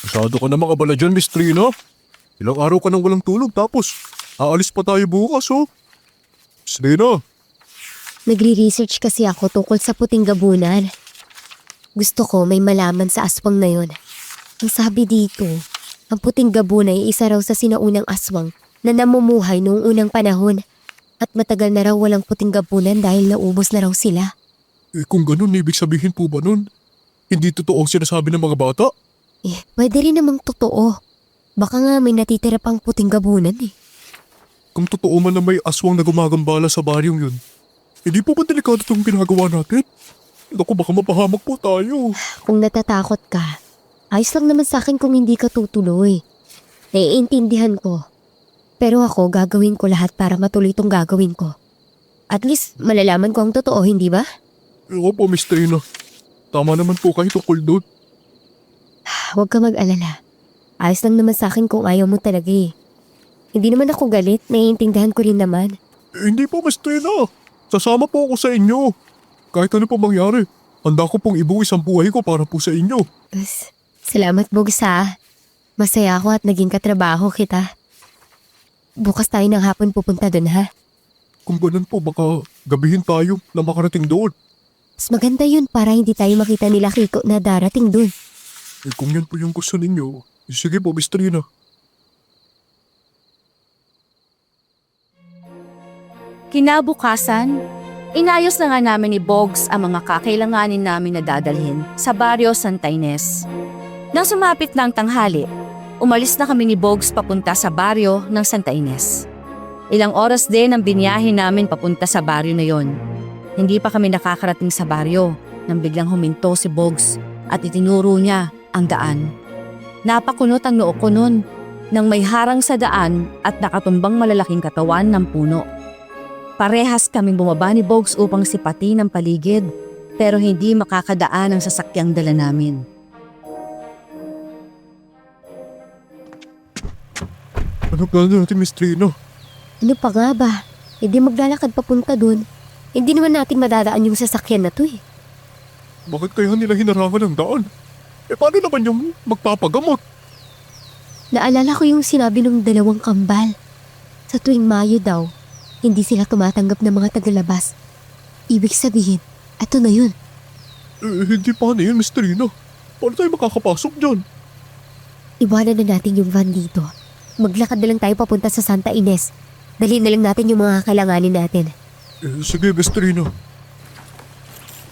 Masyado ka na makabala dyan, Miss Trina. Ilang araw ka nang walang tulog tapos aalis pa tayo bukas, oh. Miss Trina, Nagre-research kasi ako tungkol sa puting gabunan. Gusto ko may malaman sa aswang na yon. Ang sabi dito, ang puting gabunan ay isa raw sa sinaunang aswang na namumuhay noong unang panahon. At matagal na raw walang puting gabunan dahil naubos na raw sila. kung ganun, ibig sabihin po ba nun? Hindi totoo ang sinasabi ng mga bata? Pwede rin namang totoo. Baka nga may natitira pang puting gabunan eh. Kung totoo man na may aswang na gumagambala sa baryong yun, hindi po ba delikado itong ginagawa natin? Naku, baka mapahamak po tayo. Kung natatakot ka, ayos lang naman sa akin kung hindi ka tutuloy. Naiintindihan ko. Pero ako gagawin ko lahat para matuloy itong gagawin ko. At least malalaman ko ang totoo, hindi ba? Oo po, Miss Trina. Tama naman po kayo tungkol doon. Huwag ka mag-alala. Ayos lang naman sa akin kung ayaw mo talaga eh. Hindi naman ako galit, naiintindihan ko rin naman. Hindi po, Miss Trina. Sasama po ako sa inyo. Kahit ano pa mangyari, handa ko pong ibuwis ang buhay ko para po sa inyo. Salamat, Bogs ha. Masaya ako at naging katrabaho kita. Bukas tayo ng hapon pupunta doon ha. Kung ganun po, baka gabihin tayo na makarating doon. Mas maganda yun para hindi tayo makita nila Kiko na darating doon. Kung yan po yung gusto ninyo, sige po, Miss Trina. Kinabukasan, inayos na nga namin ni Bogs ang mga kakailanganin namin na dadalhin sa Barrio Santa Ines. Nang sumapit na ang tanghali, umalis na kami ni Bogs papunta sa baryo ng Santa Ines. Ilang oras din ang biniyahe namin papunta sa baryo na yon. Hindi pa kami nakakarating sa baryo nang biglang huminto si Bogs at itinuro niya ang daan. Napakunot ang noo ko nun nang may harang sa daan at nakatumbang malalaking katawan ng puno. Parehas kaming bumaba ni Bogs upang sipatin ang paligid pero hindi makakadaan ang sasakyang dala namin. Ano plano natin, Miss Trina? Ano pa nga ba? Hindi maglalakad papunta doon. Hindi naman natin madadaan yung sasakyan na to eh. Bakit kaya nila hinarangan ng daan? Paano naman yung magpapagamot? Naalala ko yung sinabi ng dalawang kambal. Sa tuwing Mayo daw, hindi sila tumatanggap ng mga tagalabas. Ibig sabihin, eto na yun. Hindi pa na yun, Miss Trina. Paano tayo makakapasok dyan? Iwanan na natin yung van dito. Maglakad na lang tayo papunta sa Santa Ines. Dalhin na lang natin yung mga kailanganin natin. Sige, Miss Trina.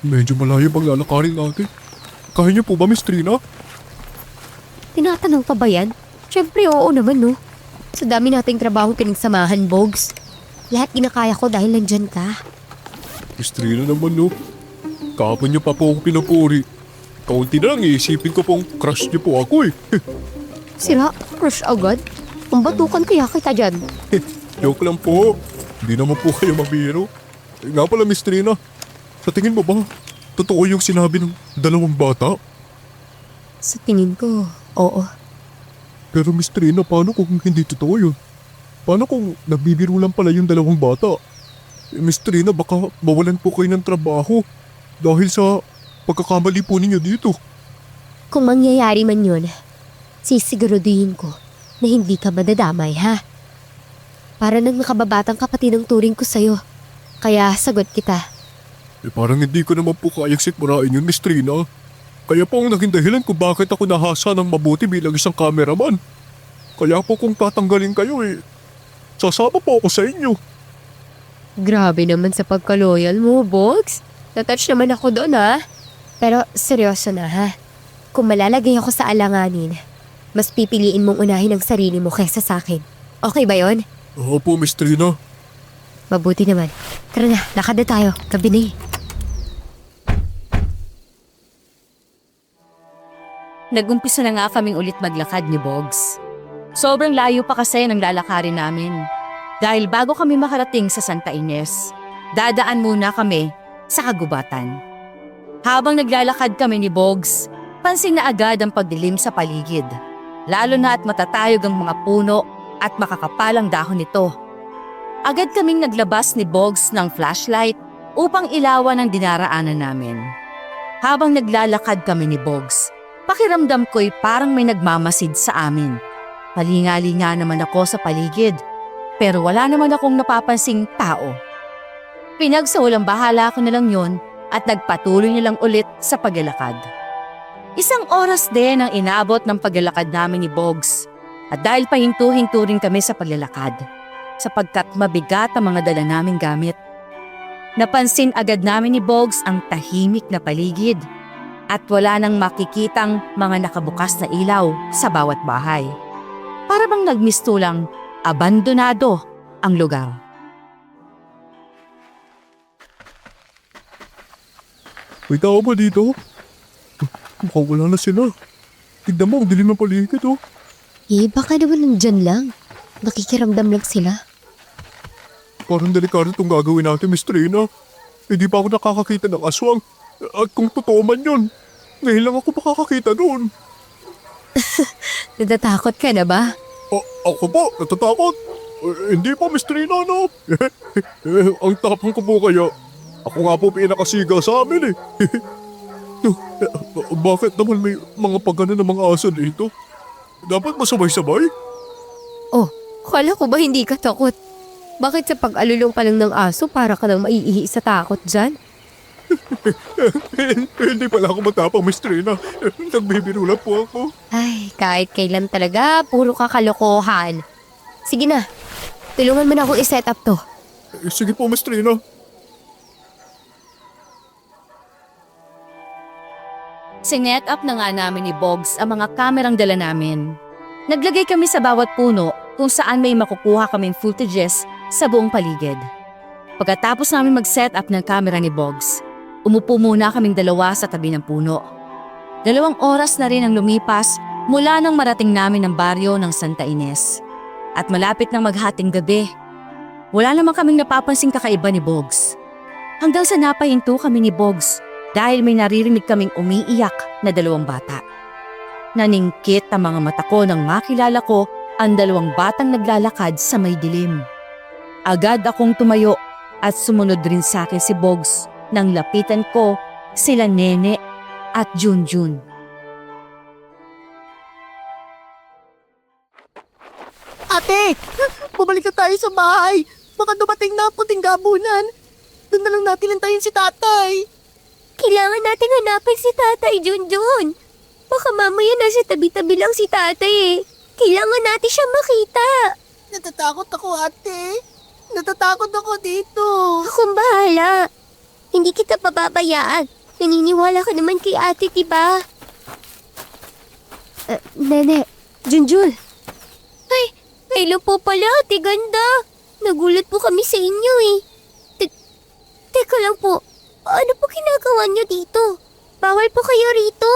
Medyo malayo bang lalakarin natin? Kaya niyo po ba, Miss Trina? Tinatanong pa ba yan? Siyempre oo naman no. Sa dami nating trabaho pinagsamahan, Bogs. Lahat ginakaya ko dahil nandyan ka. Miss Trina naman, no? Kahapon niyo pa po akong pinupuri. Kaunti na lang iisipin ko pong crush niyo po ako eh. Sira, crush agad? Umbatukan kaya kita dyan. Joke lang po. Hindi naman po kayo mabiro. Nga pala, Miss Trina. Sa tingin mo ba, totoo yung sinabi ng dalawang bata? Sa tingin ko, oo. Pero Miss Trina, paano kung hindi totoo yun? Paano kung nagbibiro lang pala yung dalawang bata? Miss Trina, baka mawalan po kayo ng trabaho dahil sa pagkakamali po ninyo dito. Kung mangyayari man yun, sisiguraduhin ko na hindi ka madadamay, ha? Para nang nakababatang kapatid ang turing ko sa'yo. Kaya sagot kita. Parang hindi ko naman po kayang sikmurain yun, Miss Trina. Kaya po ang naging dahilan kung bakit ako nahasa ng mabuti bilang isang cameraman. Kaya po kung tatanggalin kayo sasama po ako sa inyo. Grabe naman sa pagka-loyal mo, Bogs. Natouch naman ako doon, ha? Pero seryoso na, ha? Kung malalagay ako sa alanganin, mas pipiliin mong unahin ang sarili mo kaysa sa akin. Okay ba yon? Opo, Miss Trina. Mabuti naman. Tara na, lakad na tayo. Gabi na eh. Nagumpisa na nga kaming ulit maglakad ni Bogs. Sobrang layo pa kasi ng lalakarin namin. Dahil bago kami makarating sa Santa Ines, dadaan muna kami sa kagubatan. Habang naglalakad kami ni Bogs, pansin na agad ang pagdilim sa paligid. Lalo na at matatayog ang mga puno at makakapalang dahon nito. Agad kaming naglabas ni Bogs ng flashlight upang ilawan ang dinaraanan namin. Habang naglalakad kami ni Bogs, pakiramdam ko'y parang may nagmamasid sa amin. Palinga-linga naman ako sa paligid, pero wala naman akong napapansing tao. Pinagsawalang bahala ko na lang yun at nagpatuloy na lang ulit sa paglalakad. Isang oras din ang inabot ng paglalakad namin ni Bogs at dahil pahinto-hinto rin kami sa paglalakad sapagkat mabigat ang mga dala naming gamit. Napansin agad namin ni Bogs ang tahimik na paligid at wala nang makikitang mga nakabukas na ilaw sa bawat bahay. Para bang nagmistulang abandonado ang lugar. May tao ba dito? Mukhang wala na sila. Tignan mo, ang dilim ng paligid oh. Baka naman nandyan lang. Nakikiramdam lang sila. Parang delikado itong gagawin natin, Miss Trina. Hindi pa ako nakakakita ng aswang. At kung totoo man yun, ngayon lang ako makakakita doon. Natatakot ka na ba? Ako po, natatakot. Hindi po, Miss Trina, no? Ang tapang ko po kaya. Ako nga po pinakasiga sa amin eh. Bakit naman may mga pagana ng mga aso dito? Dapat masabay-sabay? Oh, kala ko ba hindi ka takot? Bakit sa pag-alulong pa lang ng aso para ka nang maiihi sa takot dyan? Hindi pala ako matapang, Miss Trina. Nagbibiro lang po ako. Ay, kahit kailan talaga, puro kakalokohan. Sige na, tulungan mo na akong i-set up to. Sige po, Miss Trina. Sinet up na nga namin ni Bogs ang mga kamerang dala namin. Naglagay kami sa bawat puno kung saan may makukuha kaming footages sa buong paligid. Pagkatapos namin mag-set up ng kamera ni Bogs, umupo muna kaming dalawa sa tabi ng puno. 2 oras na rin ang lumipas mula nang marating namin ang baryo ng Santa Ines. At malapit nang maghating gabi, wala naman kaming napapansing kakaiba ni Bogs. Hanggang sa napahinto kami ni Bogs dahil may naririnig kaming umiiyak na 2 bata. Naningkit ang mga mata ko nang makilala ko ang 2 batang naglalakad sa may dilim. Agad akong tumayo at sumunod rin sa akin si Bogs nang lapitan ko sila Nene at Junjun. Ate! Bumalik na tayo sa bahay! Baka dumating na ang puting gabunan! Doon na lang natin hintayin si tatay! Kailangan natin hanapin si Tatay Junjun. Baka mamaya nasa tabi-tabi lang si Tatay eh. Kailangan natin siya makita. Natatakot ako, ate! Natatakot ako dito! Akong bahala. Hindi kita pababayaan. Naniniwala ka naman kay ate, diba? Nene, Junjun. Ay, hello po pala, ate ganda. Nagulat po kami sa inyo eh. Teka lang po, Ano po ginagawa niyo dito? Bawal po kayo rito.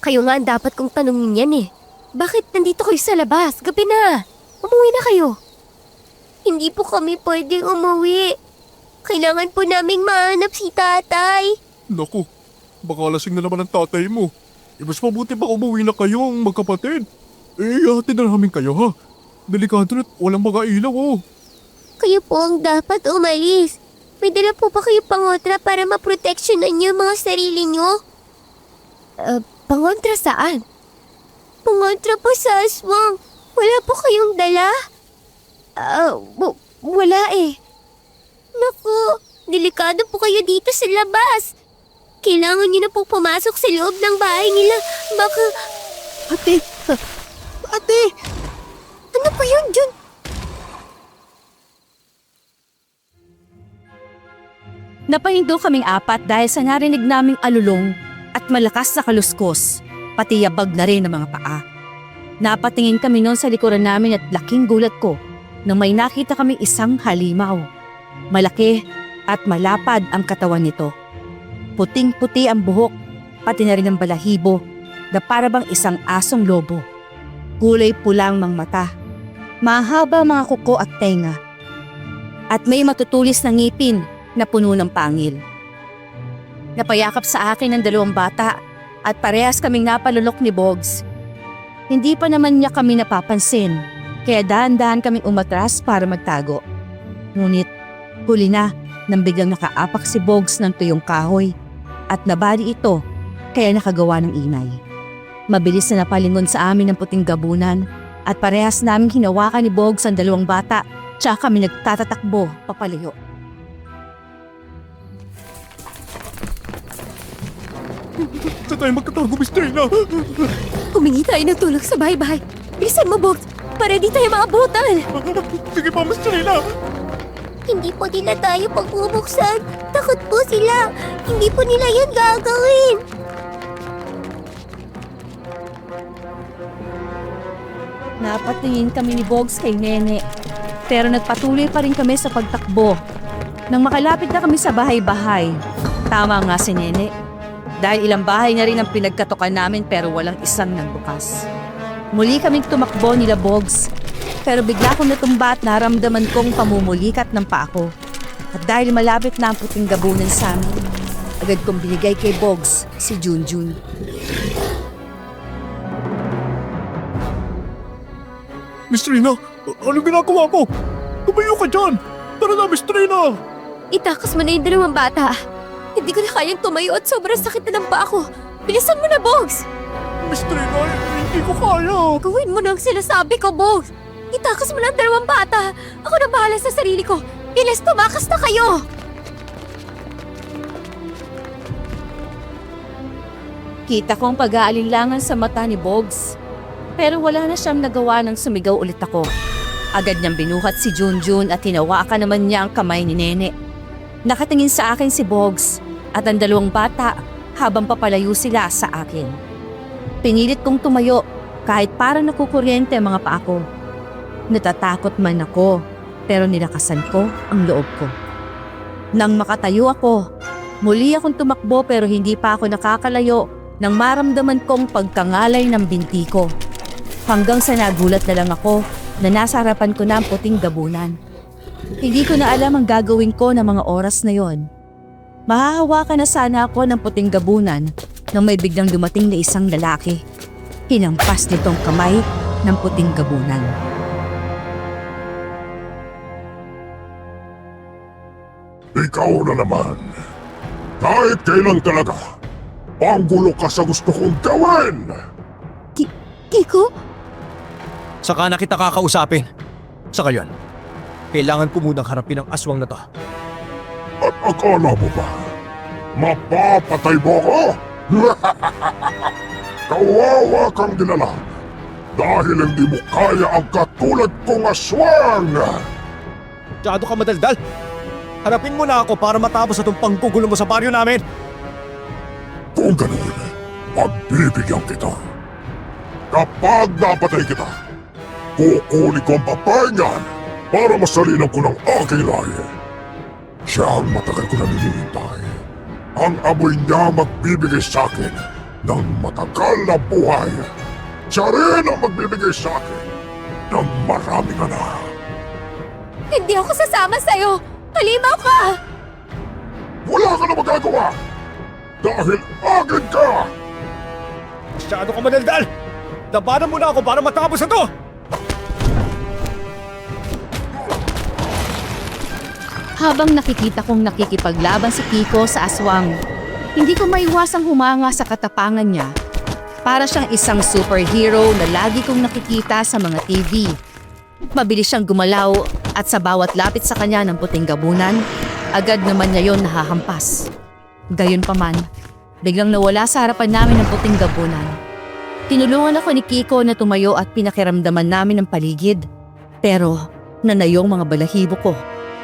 Kayo nga ang dapat kong tanungin yan eh. Bakit nandito kayo sa labas? Gabi na. Umuwi na kayo. Hindi po kami pwedeng umuwi. Kailangan po naming mahanap si tatay. Naku, baka lasing na naman ang tatay mo. Mas mabuti pa umuwi na kayong magkapatid. Hatid na namin kayo ha. Delikado na't walang mga ilaw oh. Kayo po ang dapat umalis. May dala po ba kayo pangontra para maproteksyonan niyo mga sarili niyo? Pangontra saan? Pangontra po sa aswang. Wala po kayong dala? Wala eh. Naku, delikado po kayo dito sa labas. Kailangan niyo na po pumasok sa loob ng bahay nila. Baka... Ate! Ate! Ano po yun, Jun? Napahindo kaming apat dahil sa narinig naming alulong at malakas na kaluskos, pati yabag na rin ng mga paa. Napatingin kami noon sa likuran namin at laking gulat ko nang may nakita kaming isang halimaw. Malaki at malapad ang katawan nito. Puting-puti ang buhok, pati na rin ang balahibo na para bang isang asong lobo. Kulay pulang mang mata, mahaba mga kuko at tenga, at may matutulis na ngipin na puno ng pangil. Napayakap sa akin ang 2 bata at parehas kaming napalulok ni Bogs. Hindi pa naman niya kami napapansin, kaya dahan-dahan kaming umatras para magtago. Ngunit huli na nang biglang nakaapak si Bogs ng tuyong kahoy at nabali ito kaya nakagawa ng ingay. Mabilis na napalingon sa amin ang puting gabunan at parehas naming hinawakan ni Bogs ang 2 bata tsaka kami nagtatatakbo papalayo. Saan tayo magkatago, Miss Trina? Humingi tayo ng tulong sa bahay-bahay. Bilisan mo, Bogs, para di tayo maabutan. Sige pa, Miss Trina. Hindi po nila tayo pagbubuksan. Takot po sila. Hindi po nila yan gagawin. Napatingin kami ni Bogs kay Nene, pero nagpatuloy pa rin kami sa pagtakbo. Nang makalapit na kami sa bahay-bahay, tama nga si Nene. Dahil ilang bahay na rin ang pinagkatokan namin pero walang isang nagbukas. Muli kaming tumakbo nila Bogs, pero bigla kong natumba at naramdaman kong pamumulikat ng paa ko. At dahil malapit na ang puting gabunan sa amin, agad kong binigay kay Bogs si Junjun. Miss Trina, anong ginagawa ko? Tumayo ka dyan! Tara na, Miss Trina! Itakas mo na yung 2 bata. Hindi ko na kayang tumayo at sobrang sakit na ng paa ko. Bilisan mo na, Bogs! Miss Trina, hindi ko kaya! Gawin mo na ang sinasabi ko, Bogs! Itakas mo na ang 2 bata. Ako na bahala sa sarili ko. Bilis, tumakas na kayo! Kita kong pag-aalinlangan sa mata ni Bogs. Pero wala na siyang nagawa nang sumigaw ulit ako. Agad niyang binuhat si Junjun at hinawakan naman niya ang kamay ni Nene. Nakatingin sa akin si Bogs at ang 2 bata habang papalayo sila sa akin. Pinilit kong tumayo kahit parang nakukuryente ang mga paa ko. Natatakot man ako pero nilakasan ko ang loob ko. Nang makatayo ako, muli akong tumakbo pero hindi pa ako nakakalayo nang maramdaman kong pagkangalay ng binti ko. Hanggang sa nagulat na lang ako na nasa harapan ko na ang puting gabunan. Hindi ko na alam ang gagawin ko ng mga oras na yon. Mahahawakan na sana ako ng puting gabunan nang may biglang dumating na isang lalaki. Hinampas nitong kamay ng puting gabunan. Ikaw na naman. Kahit kailan talaga, panggulo ka sa gusto kong gawin! Kiko? Saka na kita kakausapin. Saka yun, kailangan ko munang harapin ang aswang na to. At akala mo ba, mapapatay mo ko? Kawawa kang dinala dahil hindi mo kaya ang katulad kong aswang! Masyado ka madaldal. Harapin mo na ako para matapos itong panggugulo mo sa baryo namin. Kung ganun, pagbibigyan kita. Kapag napatay kita, kukunin ko ang babae niyan para masalinan ko ng aking lahi. Siya ang matagal ko na hinihintay. ang amoy niya magbibigay sa akin ng matagal na buhay. Siya rin ang magbibigay sa akin ng maraming anak. Hindi ako sasama sa'yo! Halimaw ka! Wala ka na magagawa dahil akin ka! Masyado ka madaldal! Labanan mo na ako para matapos na to! Habang nakikita kong nakikipaglaban si Kiko sa aswang, hindi ko maiwasang humanga sa katapangan niya. Para siyang isang superhero na lagi kong nakikita sa mga TV. Mabilis siyang gumalaw at sa bawat lapit sa kanya ng puting gabunan, agad naman niya yon nahahampas. Gayunpaman, biglang nawala sa harapan namin ang puting gabunan. Tinulungan ako ni Kiko na tumayo at pinakiramdaman namin ang paligid. Pero nanayong mga balahibo ko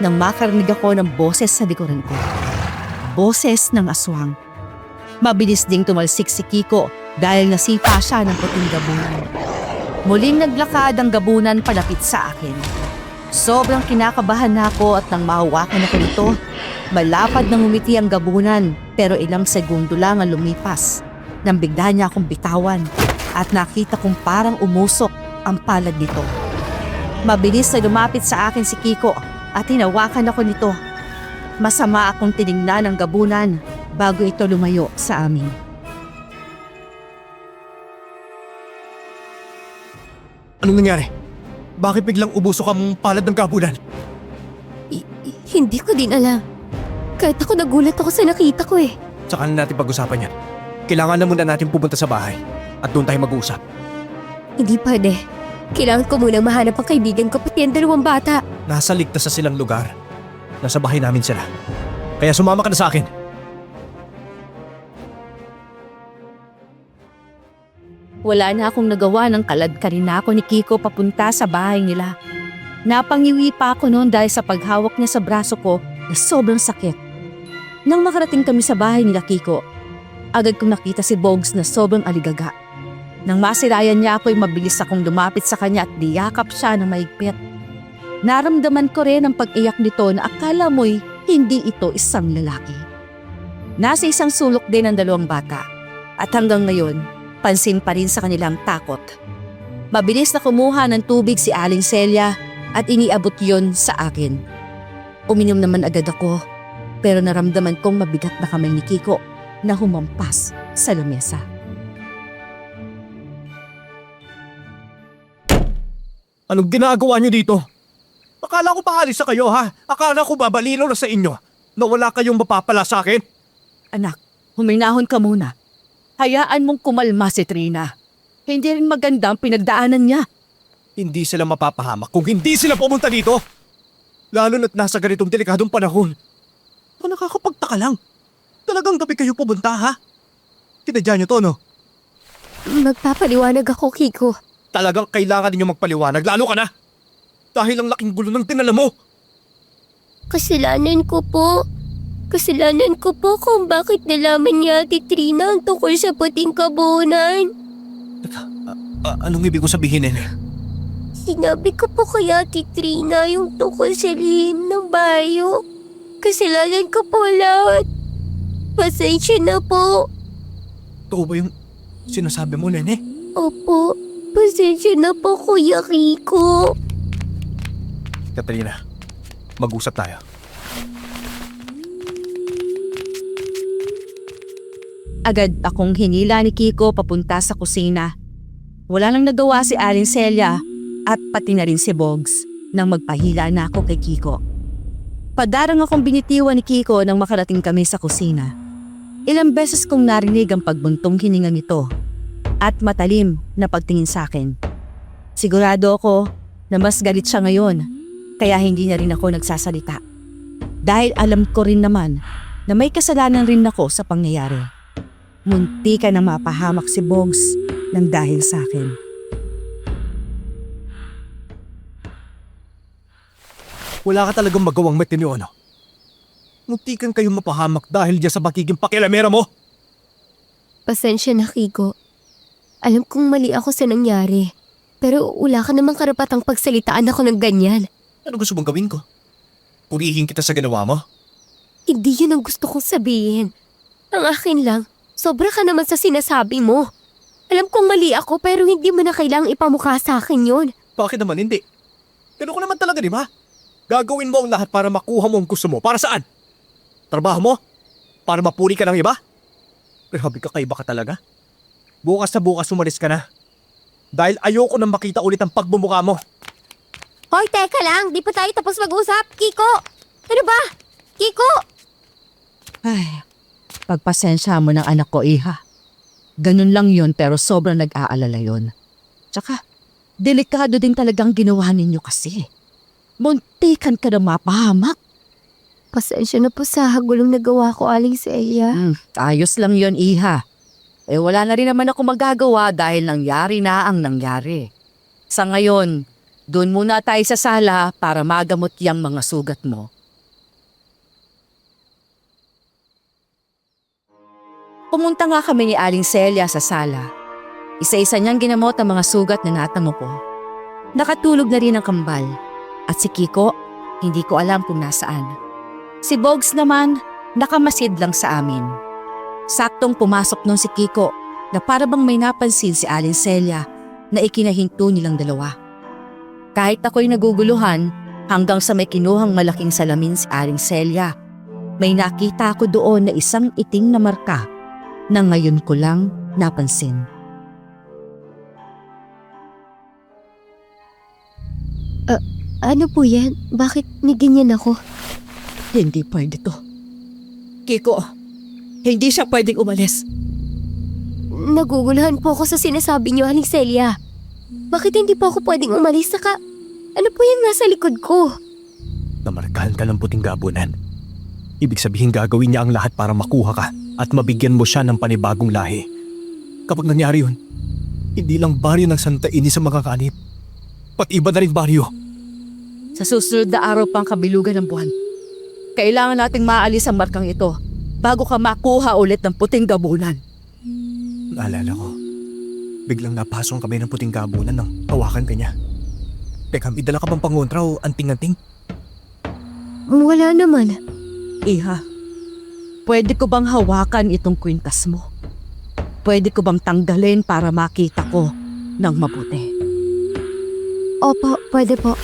nang makarinig ako ng boses sa likuran ko. Boses ng aswang. Mabilis ding tumalsik si Kiko dahil nasipa siya ng puting gabunan. Muling naglakad ang gabunan palapit sa akin. Sobrang kinakabahan na ako at nang mahawakan ako nito, malapad nang umiti ang gabunan pero ilang segundo lang ang lumipas nang bigla niya akong bitawan at nakita kong parang umusok ang palad nito. Mabilis na lumapit sa akin si Kiko at hinawakan ako nito. Masama akong tinignan ang gabunan bago ito lumayo sa amin. Anong nangyari? Bakit biglang ubusok ang palad ng gabunan? Hindi ko din alam. Kahit ako nagulat ako sa nakita ko eh. Tsaka na natin pag-usapan yan. Kailangan na muna natin pumunta sa bahay at doon tayo mag-uusap. Hindi pwede. Kailangan ko munang mahanap ang kaibigan ko pati ang dalawang bata. Nasa ligtas sa silang lugar. Nasa bahay namin sila. Kaya sumama ka na sa akin. Wala na akong nagawa ng kaladkarin na ako ni Kiko papunta sa bahay nila. Napangiwi pa ako noon dahil sa paghawak niya sa braso ko na sobrang sakit. Nang makarating kami sa bahay nila Kiko, agad kong nakita si Bogs na sobrang aligaga. Nang masirayan niya ako'y mabilis akong lumapit sa kanya at niyakap siya ng mahigpit. Naramdaman ko rin ang pag-iyak nito na akala mo'y hindi ito isang lalaki. Nasa isang sulok din ang dalawang bata at hanggang ngayon, pansin pa rin sa kanilang takot. Mabilis na kumuha ng tubig si Aling Celia at iniabot yon sa akin. Uminom naman agad ako pero naramdaman kong mabigat na kamay ni Kiko na humampas sa lamesa. Anong ginagawa niyo dito? Akala ko pa alis sa kayo ha? Akala ko babalino na sa inyo na wala kayong mapapala sa akin? Anak, huminahon ka muna. Hayaan mong kumalma si Trina. Hindi rin maganda ang pinagdaanan niya. Hindi sila mapapahamak kung hindi sila pumunta dito. Lalo na't nasa ganitong delikadong panahon. O nakakapagtaka lang. Talagang gabi kayo pumunta ha? Tinadya niyo to no? Magpapaliwanag ako, Kiko. Talagang kailangan ninyo magpaliwanag, lalo ka na! Dahil ang laking gulo ng tinala mo! Kasalanan ko po. Kasalanan ko po kung bakit nalaman niya Ate Trina ang tungkol sa puting gabunan. Anong ibig ko sabihin, Nene? Sinabi ko po kay Ate Trina yung tungkol sa lihim ng bayo. Kasalanan ko po lahat. Pasensya na po. Totoo ba yung sinasabi mo, Nene? Opo, pasensya na po, Kuya Kiko. Katrina, mag-usap tayo. Agad akong hinila ni Kiko papunta sa kusina. Wala nang nagawa si Aling Celia at pati na rin si Bogs nang magpahila na ako kay Kiko. Padarang akong binitiwan ni Kiko nang makarating kami sa kusina. Ilang beses kong narinig ang pagbuntong hininga nito at matalim na pagtingin sa akin. Sigurado ako na mas galit siya ngayon kaya hindi na rin ako nagsasalita. Dahil alam ko rin naman na may kasalanan rin ako sa pangyayari. Munti ka na mapahamak si Bogs nang dahil sa akin. Wala ka talagang magawang matino, ano? Muntikan kayong mapahamak dahil diyan sa magiging pakialamera mo. Pasensya na, Kiko. Alam kong mali ako sa nangyari. Pero wala ka namang karapatang pagsalitaan ako ng ganyan. Ano gusto mong gawin ko? Purihin kita sa ginawa mo? Hindi yun ang gusto kong sabihin. Ang akin lang, sobra ka naman sa sinasabi mo. Alam kong mali ako pero hindi mo na kailangang ipamukha sa akin yun. Bakit naman hindi? Ganun ko naman talaga, di ba? Gagawin mo ang lahat para makuha mo ang gusto mo. Para saan? Trabaho mo? Para mapuri ka ng iba? Grabe ka, kaiba ka talaga. Bukas na bukas umalis ka na. Dahil ayoko nang makita ulit ang pagbumuka mo. Hoy, teka lang. Di pa tayo tapos mag-usap. Kiko! Ano ba? Kiko! Ay, pagpasensya mo ng anak ko, Iha. Ganun lang yun pero sobrang nag-aalala yun. Tsaka, delikado din talagang ginawa ninyo kasi. Muntikan ka na mapahamak. Pasensya na po sa hagulong nagawa ko, Aling Celia. Ayos lang yun, Iha. Wala na rin naman ako magagawa dahil nangyari na ang nangyari. Sa ngayon, doon muna tayo sa sala para magamot yung mga sugat mo. Pumunta nga kami ni Aling Celia sa sala. Isa-isa niyang ginamot ang mga sugat na natamo ko. Nakatulog na rin ang kambal. At si Kiko, hindi ko alam kung nasaan. Si Bogs naman, nakamasid lang sa amin. Saktong pumasok nun si Kiko na para bang may napansin si Aling Celia na ikinahinto nilang dalawa. Kahit ako'y naguguluhan hanggang sa may kinuhang malaking salamin si Aling Celia, may nakita ako doon na isang iting na marka na ngayon ko lang napansin. Ano po yan? Bakit ni ganyan ako? Hindi pwede to. Kiko, hindi siya pwedeng umalis. Naguguluhan po ako sa sinasabi niyo, Aling Celia. Bakit hindi po ako pwedeng umalis? Saka, ano po yung nasa likod ko? Namarkahan ka ng puting gabunan. Ibig sabihin gagawin niya ang lahat para makuha ka at mabigyan mo siya ng panibagong lahi. Kapag nangyari yun, hindi lang baryo ng Santa Ines ang makakaanib. Pati iba na rin baryo. Sa susunod na araw pang kabilugan ng buwan, kailangan nating maalis ang markang ito bago ka makuha ulit ng puting gabunan. Naalala ko, biglang napasong kami ng puting gabunan nang hawakan ka niya. Teka, may dala ka bang pangontra o anting-anting? Wala naman. Iha, pwede ko bang hawakan itong kwintas mo? Pwede ko bang tanggalin para makita ko ng mabuti? Opo, pwede po.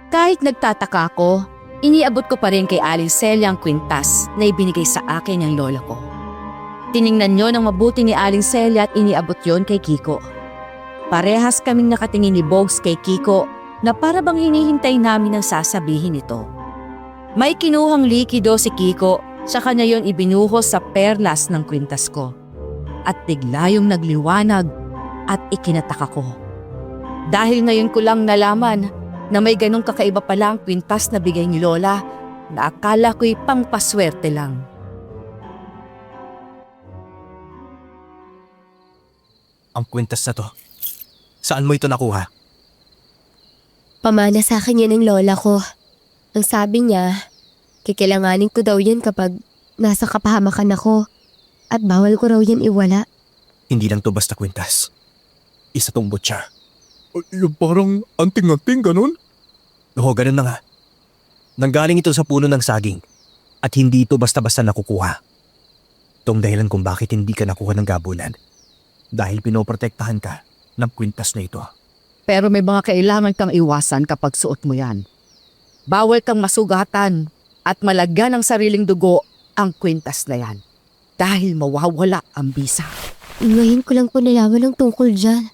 Kahit nagtataka ako, iniabot ko pa rin kay Aling Celia ang kwintas na ibinigay sa akin ng lola ko. Tiningnan niyo ng mabuti ni Aling Celia at iniabot yon kay Kiko. Parehas kaming nakatingin ni Bogs kay Kiko na para bang hinihintay namin ang sasabihin nito. May kinuhang likido si Kiko sa kanya yon ibinuhos sa perlas ng kwintas ko. At bigla yung nagliwanag at ikinataka ko. Dahil ngayon ko lang nalaman na may ganong kakaiba pala ang kwintas na bigay ni Lola na akala ko'y pangpaswerte lang. Ang kwintas na to, saan mo ito nakuha? Pamana sa akin yan ng lola ko. Ang sabi niya, kikailanganin ko daw yan kapag nasa kapahamakan ako at bawal ko raw yan iwala. Hindi lang to basta kwintas. Isa tong butya. Yung parang anting-anting, ganun? Oo, ganun na nga. Nanggaling ito sa puno ng saging at hindi ito basta-basta nakukuha. Itong dahilan kung bakit hindi ka nakuha ng gabunan. Dahil pinoprotektahan ka ng kwintas na ito. Pero may mga kailangan kang iwasan kapag suot mo yan. Bawal kang masugatan at malagyan ng sariling dugo ang kwintas na yan. Dahil mawawala ang bisa. Ngayon ko lang po nalaman ang tungkol dyan.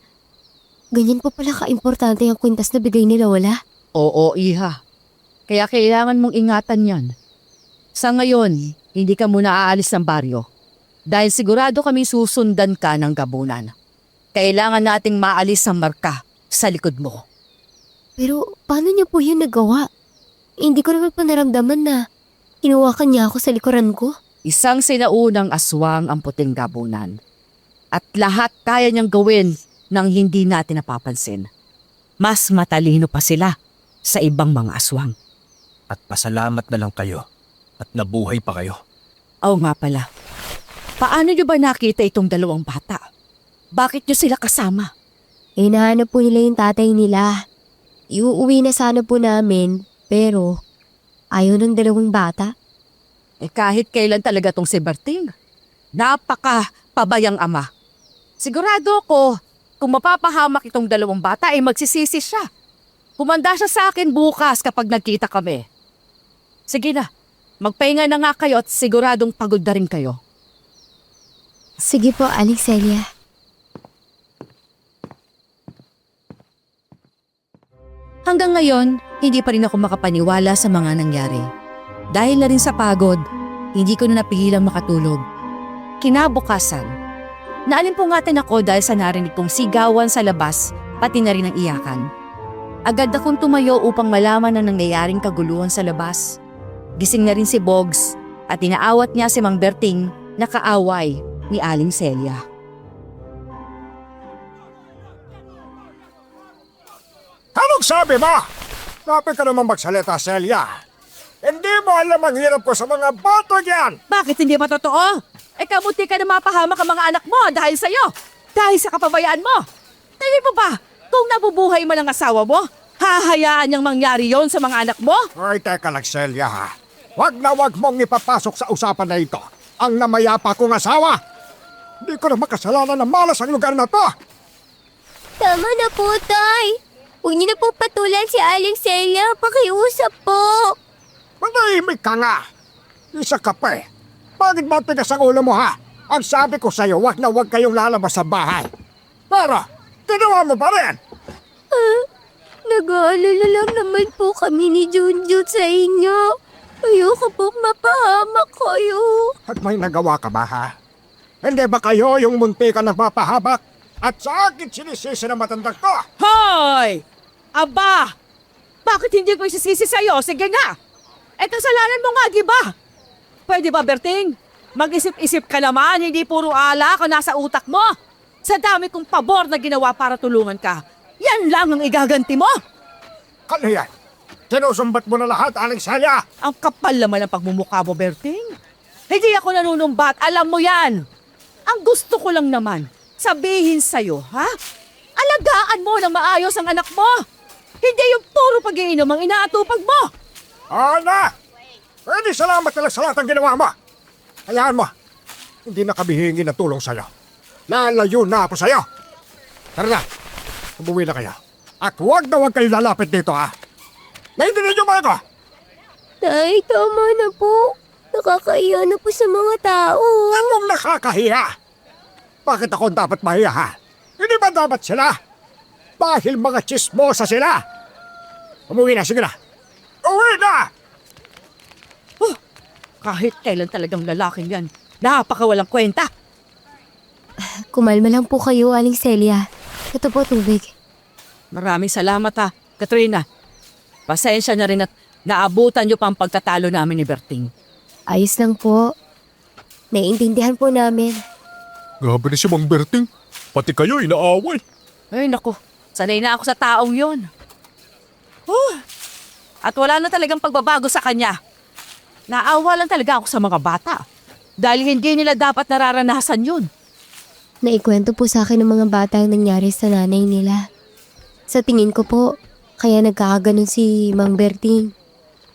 Ganyan po pala ka-importante ang kwintas na bigay ni Lola. Oo, Iha. Kaya kailangan mong ingatan yan. Sa ngayon, hindi ka muna aalis ng baryo. Dahil sigurado kami susundan ka ng gabunan. Kailangan nating maalis ang marka sa likod mo. Pero paano niyo po yun nagawa? Hindi ko naman pa naramdaman na hinuwakan niya ako sa likuran ko. Isang sinaunang aswang ang puting gabunan. At lahat kaya niyang gawin nang hindi natin napapansin. Mas matalino pa sila sa ibang mga aswang. At pasalamat na lang kayo at nabuhay pa kayo. Oo nga pala. Paano niyo ba nakita itong dalawang bata? Bakit niyo sila kasama? Hinahanap po nila yung tatay nila. Iuuwi na sana po namin, pero Ayaw ng dalawang bata. Kahit kailan talaga tong si Berting. Napaka-pabayang ama. Sigurado ako, kung mapapahamak itong dalawang bata, magsisisi siya. Humanda siya sa akin bukas kapag nagkita kami. Sige na, magpahinga na nga kayo at siguradong pagod na rin kayo. Sige po, Aling Celia. Hanggang ngayon, hindi pa rin ako makapaniwala sa mga nangyari. Dahil na rin sa pagod, hindi ko na napigilang makatulog. Kinabukasan, naalimpungatan ako dahil sa narinig kong sigawan sa labas, pati na rin ang iyakan. Agad akong tumayo upang malaman ang nangyayaring kaguluhan sa labas. Gising na rin si Bogs at inaawat niya si Mang Berting na kaaway ni Aling Celia. Anong sabi mo? Lapit ka naman magsalita, Celia. Hindi mo alam ang hirap ko sa mga bata yan. Bakit hindi ba totoo? Kamuti ka na mapahamak ang mga anak mo dahil sa'yo. Dahil sa kapabayaan mo. Tingin mo ba, kung nabubuhay mo ng asawa mo, hahayaan niyang mangyari yon sa mga anak mo? Ay, teka lang, Celia, ha? Wag na wag mong ipapasok sa usapan na ito ang namayapa kong asawa. Hindi ko na makasalanan na malas ang lugar na to. Tama na po, Tay. Huwag niyo na po patulan si Aling Celia. Pakiusap po. Manahimik ka nga. Isa ka pa eh. Bakit ba tigas ang ulo mo, ha? Ang sabi ko sa'yo, wag na wag kayong lalabas sa bahay. Pero, ginawa mo pa rin. Nag-aalala lang naman po kami ni Junjun sa inyo. Ayoko pong mapahamak kayo. At may nagawa ka ba, ha? Hindi ba kayo yung munti ka na mapahabak? At sa akin sinisisi na matandang ko? Hoy! Aba! Bakit hindi ko isisisi sa'yo? Sige nga! Kasalanan mo nga, di ba? Pwede ba, Berting? Mag-isip-isip ka naman, hindi puro alak ang nasa utak mo. Sa dami kong pabor na ginawa para tulungan ka, yan lang ang igaganti mo. Kano yan? Sinusumbat mo na lahat, Aling Celia. Ang kapal naman ang pagmumukha mo, Berting. Hindi ako nanunumbat, alam mo yan. Ang gusto ko lang naman, sabihin sa'yo, ha? Alagaan mo ng maayos ang anak mo. Hindi yung puro pag-iinom ang inaatupag mo. Ana! Pwede salamat na lang sa lahat ng ginawa mo. Hayaan mo. Hindi na kami hihingi ng tulong sa'yo. Lalayo na ako sa'yo. Tara na. Umuwi na kayo. At huwag na huwag kayo lalapit dito, ha? Naintindihan niyo ba ako? Tay, tama na po. Nakakaiya na po sa mga tao. Anong nakakahiya? Bakit ako dapat mahiya, ha? Hindi ba dapat sila? Dahil mga chismosa sila. Umuwi na, sige na. Uwi na! Kahit kailan talagang lalaking yan, napakawalang kwenta. Kumalma lang po kayo, Aling Celia. Ito po tubig. Maraming salamat ha, Katrina. Pasensya na rin at naabutan niyo pa ang pagtatalo namin ni Berting. Ayos lang po. Naiintindihan po namin. Grabe na si Mang Berting. Pati kayo inaaway. Ay naku, sanay na ako sa taong yon. At wala na talagang pagbabago sa kanya. Naawa lang talaga ako sa mga bata. Dahil hindi nila dapat nararanasan yun. Naikwento po sa akin ng mga bata ang nangyari sa nanay nila. Sa tingin ko po, kaya nagkakaganon si Mang Berting.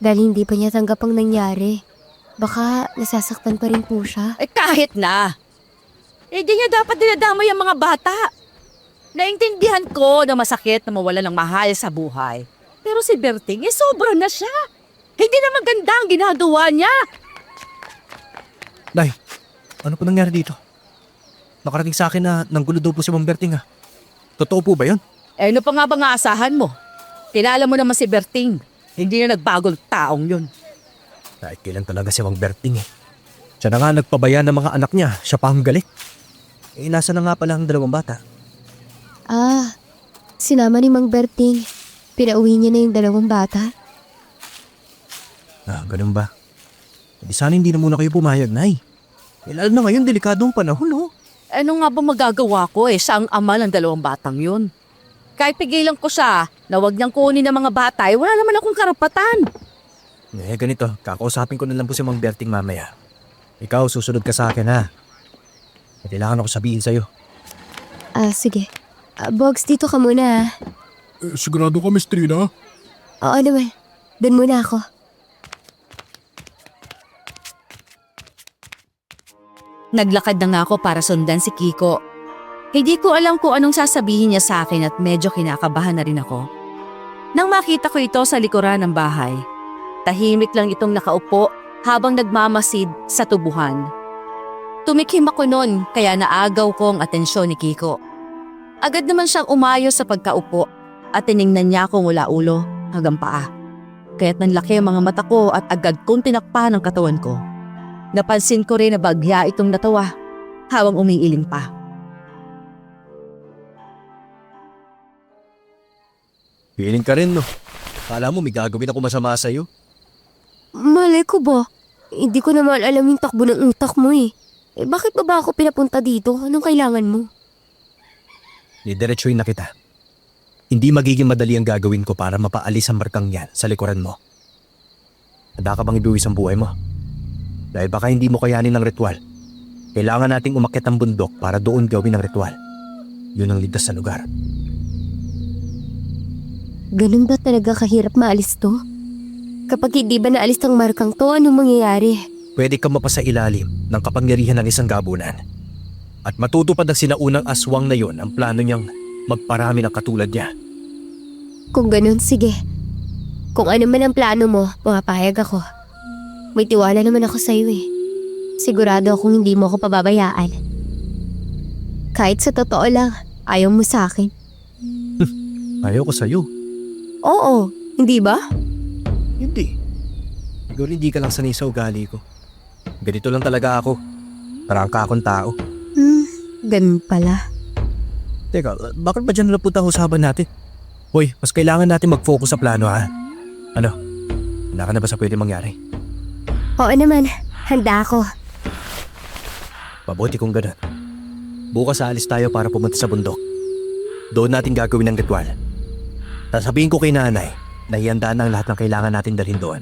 Dahil hindi pa niya tanggap ang nangyari. Baka nasasaktan pa rin po siya. Kahit na. Hindi niya dapat dinadamay ang mga bata. Naintindihan ko na masakit na mawala ng mahal sa buhay. Pero si Berting, sobra na siya. Hindi na maganda ang ginagawa niya. Nay, ano po nangyari dito? Nakarating sa akin na nanggulo daw po si Mang Berting, ha? Totoo po ba yun? Ano pa nga ba nga asahan mo? Kilala mo naman si Berting. Hindi na nagbagong taong yun. Kahit kailan talaga si Mang Berting, eh. Siya na nga nagpabaya ng mga anak niya. Siya pa ang galit. Nasa na nga pala ang dalawang bata. Sinama ni Mang Berting. Pinauwi niya na yung dalawang bata. Ganun ba? Di sana hindi na muna kayo pumayag, Nay. Lalo na ngayon, delikadong panahon, no? Ano nga ba magagawa ko siya ang ama ng dalawang batang yun. Kahit pigilan ko siya na huwag niyang kunin ng mga bata, wala naman akong karapatan. Ganito. Kakausapin ko na lang po si Mang Berting mamaya. Ikaw, susunod ka sa akin, ha? May kailangan ako sabihin sa'yo. Sige. Bogs, dito ka muna. Sigurado ka, Miss Trina? Oo naman. Doon muna ako. Naglakad na nga ako para sundan si Kiko. Hindi ko alam kung anong sasabihin niya sa akin at medyo kinakabahan na rin ako. Nang makita ko ito sa likuran ng bahay, tahimik lang itong nakaupo habang nagmamasid sa tubuhan. Tumikim ako noon kaya naagaw ko ang atensyon ni Kiko. Agad naman siyang umayos sa pagkaupo at tiningnan niya ako mula ulo hanggang paa. Kaya't nanlaki ang mga mata ko at agad kong tinakpan ang katawan ko. Napansin ko rin na bagya itong natawa habang umiiling pa. Feeling ka rin, no? Kala mo may gagawin ako masama sa'yo? Malay ko ba? Hindi ko naman alam yung takbo ng utak mo eh. Bakit ba ako pinapunta dito? Anong kailangan mo? Didiretsuhin na kita. Hindi magiging madali ang gagawin ko para mapaalis ang markang yan sa likuran mo. Handa ka bang ibuwis ang buhay mo? Dahil baka hindi mo kayanin ang ritual. Kailangan nating umakyat ang bundok para doon gawin ang ritual. Yun ang ligtas sa lugar. Ganun ba talaga kahirap maalis to? Kapag hindi ba naalis ang markang to, anong mangyayari? Pwede kang mapasa ilalim ng kapangyarihan ng isang gabunan. At matutupad ng sinaunang aswang na yon ang plano niyang magparami ng katulad niya. Kung ganun, sige. Kung ano man ang plano mo, pumapayag ako. May tiwala naman ako sa'yo eh. Sigurado akong hindi mo ako pababayaan. Kahit sa totoo lang, ayaw mo sa akin. Ayaw ko sa'yo. Oo, hindi ba? Hindi. Siguro hindi ka lang sanay sa ugali ko. Ganito lang talaga ako. Prangka akong tao. Ganun pala. Teka, bakit ba dyan napunta ang usapan natin? Hoy, mas kailangan natin mag-focus sa plano ha. Ano? Handa ka na ba sa pwede mangyari? Oo naman, handa ako. Mabuti kung ganun. Bukas aalis tayo para pumunta sa bundok. Doon natin gagawin ang ritual. Sasabihin ko kay nanay na ihanda na ang lahat ng kailangan natin dalhin doon.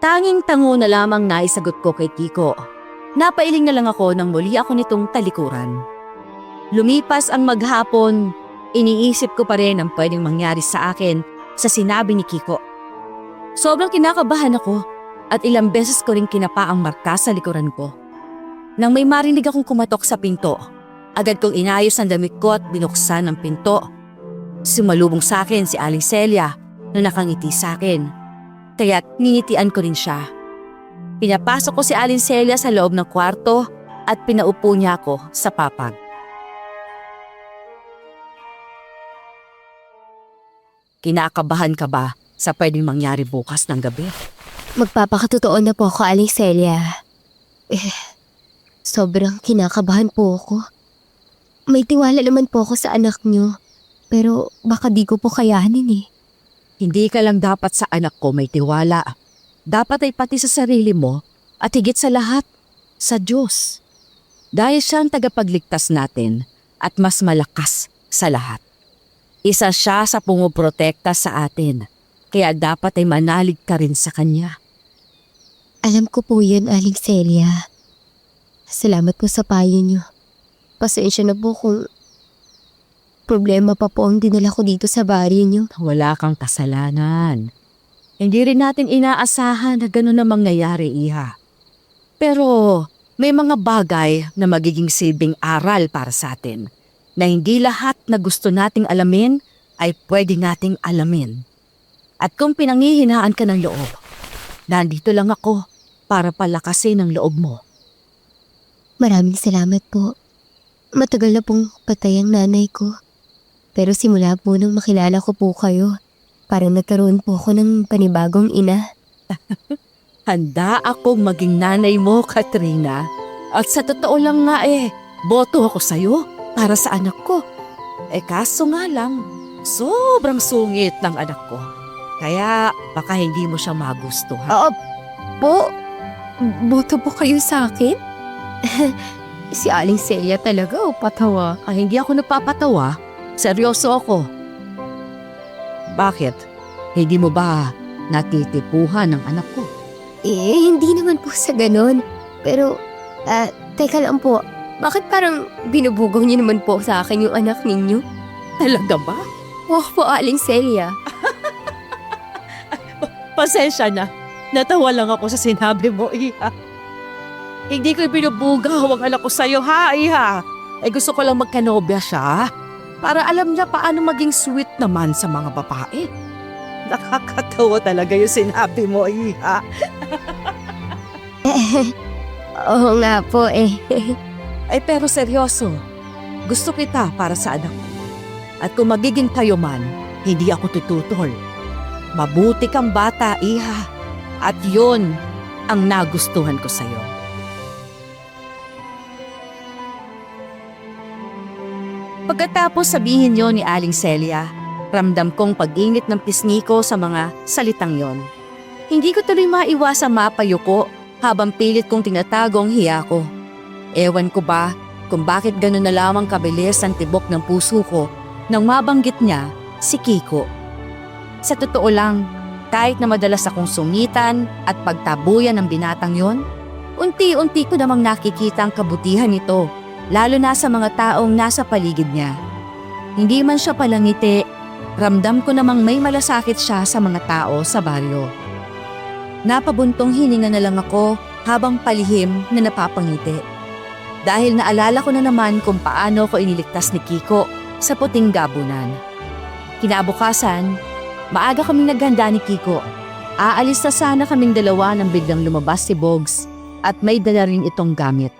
Tanging tango na lamang naisagot ko kay Kiko. Napailing na lang ako nang muli ako nitong talikuran. Lumipas ang maghapon, iniisip ko pa rin ang pwedeng mangyari sa akin sa sinabi ni Kiko. Sobrang kinakabahan ako at ilang beses ko rin kinapa ang marka sa likuran ko. Nang may marinig akong kumatok sa pinto, agad kong inayos ang damit ko at binuksan ang pinto. Sumalubong sa akin si Aling Celia na nakangiti sa akin. Kaya't ninitian ko rin siya. Pinapasok ko si Aling Celia sa loob ng kwarto at pinaupo niya ako sa papag. Kinakabahan ka ba sa pwedeng mangyari bukas ng gabi? Magpapakatotoo na po ako, Aling Celia. Sobrang kinakabahan po ako. May tiwala naman po ako sa anak niyo, pero baka di ko po kayanin eh. Hindi ka lang dapat sa anak ko may tiwala. Dapat ay pati sa sarili mo at higit sa lahat, sa Diyos. Dahil siya ang tagapagligtas natin at mas malakas sa lahat. Isa siya sa pumuprotekta sa atin, kaya dapat ay manalig ka rin sa Kanya. Alam ko po yun, Aling Celia. Salamat po sa payo niyo. Pasensya na po kung problema pa po ang dinala ko dito sa baryo niyo. Wala kang kasalanan. Hindi rin natin inaasahan na gano'n na mangyayari, Iha. Pero may mga bagay na magiging silbing aral para sa atin na hindi lahat na gusto nating alamin ay pwede nating alamin. At kung pinanghihinaan ka ng loob, nandito lang ako para palakasin ang loob mo. Maraming salamat po. Matagal na pong patay ang nanay ko. Pero simula po nung makilala ko po kayo, parang nagkaroon po ako ng panibagong ina. Handa akong maging nanay mo, Katrina. At sa totoo lang nga boto ako sa'yo para sa anak ko. Kaso nga lang, sobrang sungit ng anak ko. Kaya baka hindi mo siya magustuhan. Po? Boto po kayo sa akin? Si Aling Celia talaga o patawa? Hindi ako napapatawa. Seryoso ako. Bakit? Hindi mo ba natitipuhan ng anak ko? Hindi naman po sa ganon. Pero, teka lang po. Bakit parang binubugaw niyo naman po sa akin yung anak ninyo? Talaga ba? Wow po, Aling Celia. Pasensya na. Natawa lang ako sa sinabi mo, Iha. Hindi ko binubugaw ang anak ko sa'yo, ha, Iha? Gusto ko lang magkanobya siya para alam niya paano maging sweet naman sa mga babae. Nakakatawa talaga yung sinabi mo, Iha. Oo nga po eh. Pero seryoso, gusto kita para sa anak ko. At kung magiging kayo man, hindi ako tututol. Mabuti kang bata, Iha. At yun ang nagustuhan ko sa'yo. Pagkatapos sabihin yon ni Aling Celia, ramdam kong pag-init ng pisngi ko sa mga salitang yon. Hindi ko tuloy maiwasang mapayuko habang pilit kong tinatago ang hiya ko. Ewan ko ba kung bakit gano'n na lamang kabilis ang tibok ng puso ko nang mabanggit niya si Kiko. Sa totoo lang, kahit na madalas akong sungitan at pagtabuyan ng binatang yon, unti-unti ko namang nakikita ang kabutihan nito, lalo na sa mga taong nasa paligid niya. Hindi man siya palangiti, ramdam ko namang may malasakit siya sa mga tao sa baryo. Napabuntong hininga na lang ako habang palihim na napapangiti. Dahil naalala ko na naman kung paano ko iniligtas ni Kiko sa puting gabunan. Kinabukasan, maaga kaming naghanda ni Kiko. Aalis na sana kaming dalawa nang biglang lumabas si Bogs at may dala rin itong gamit.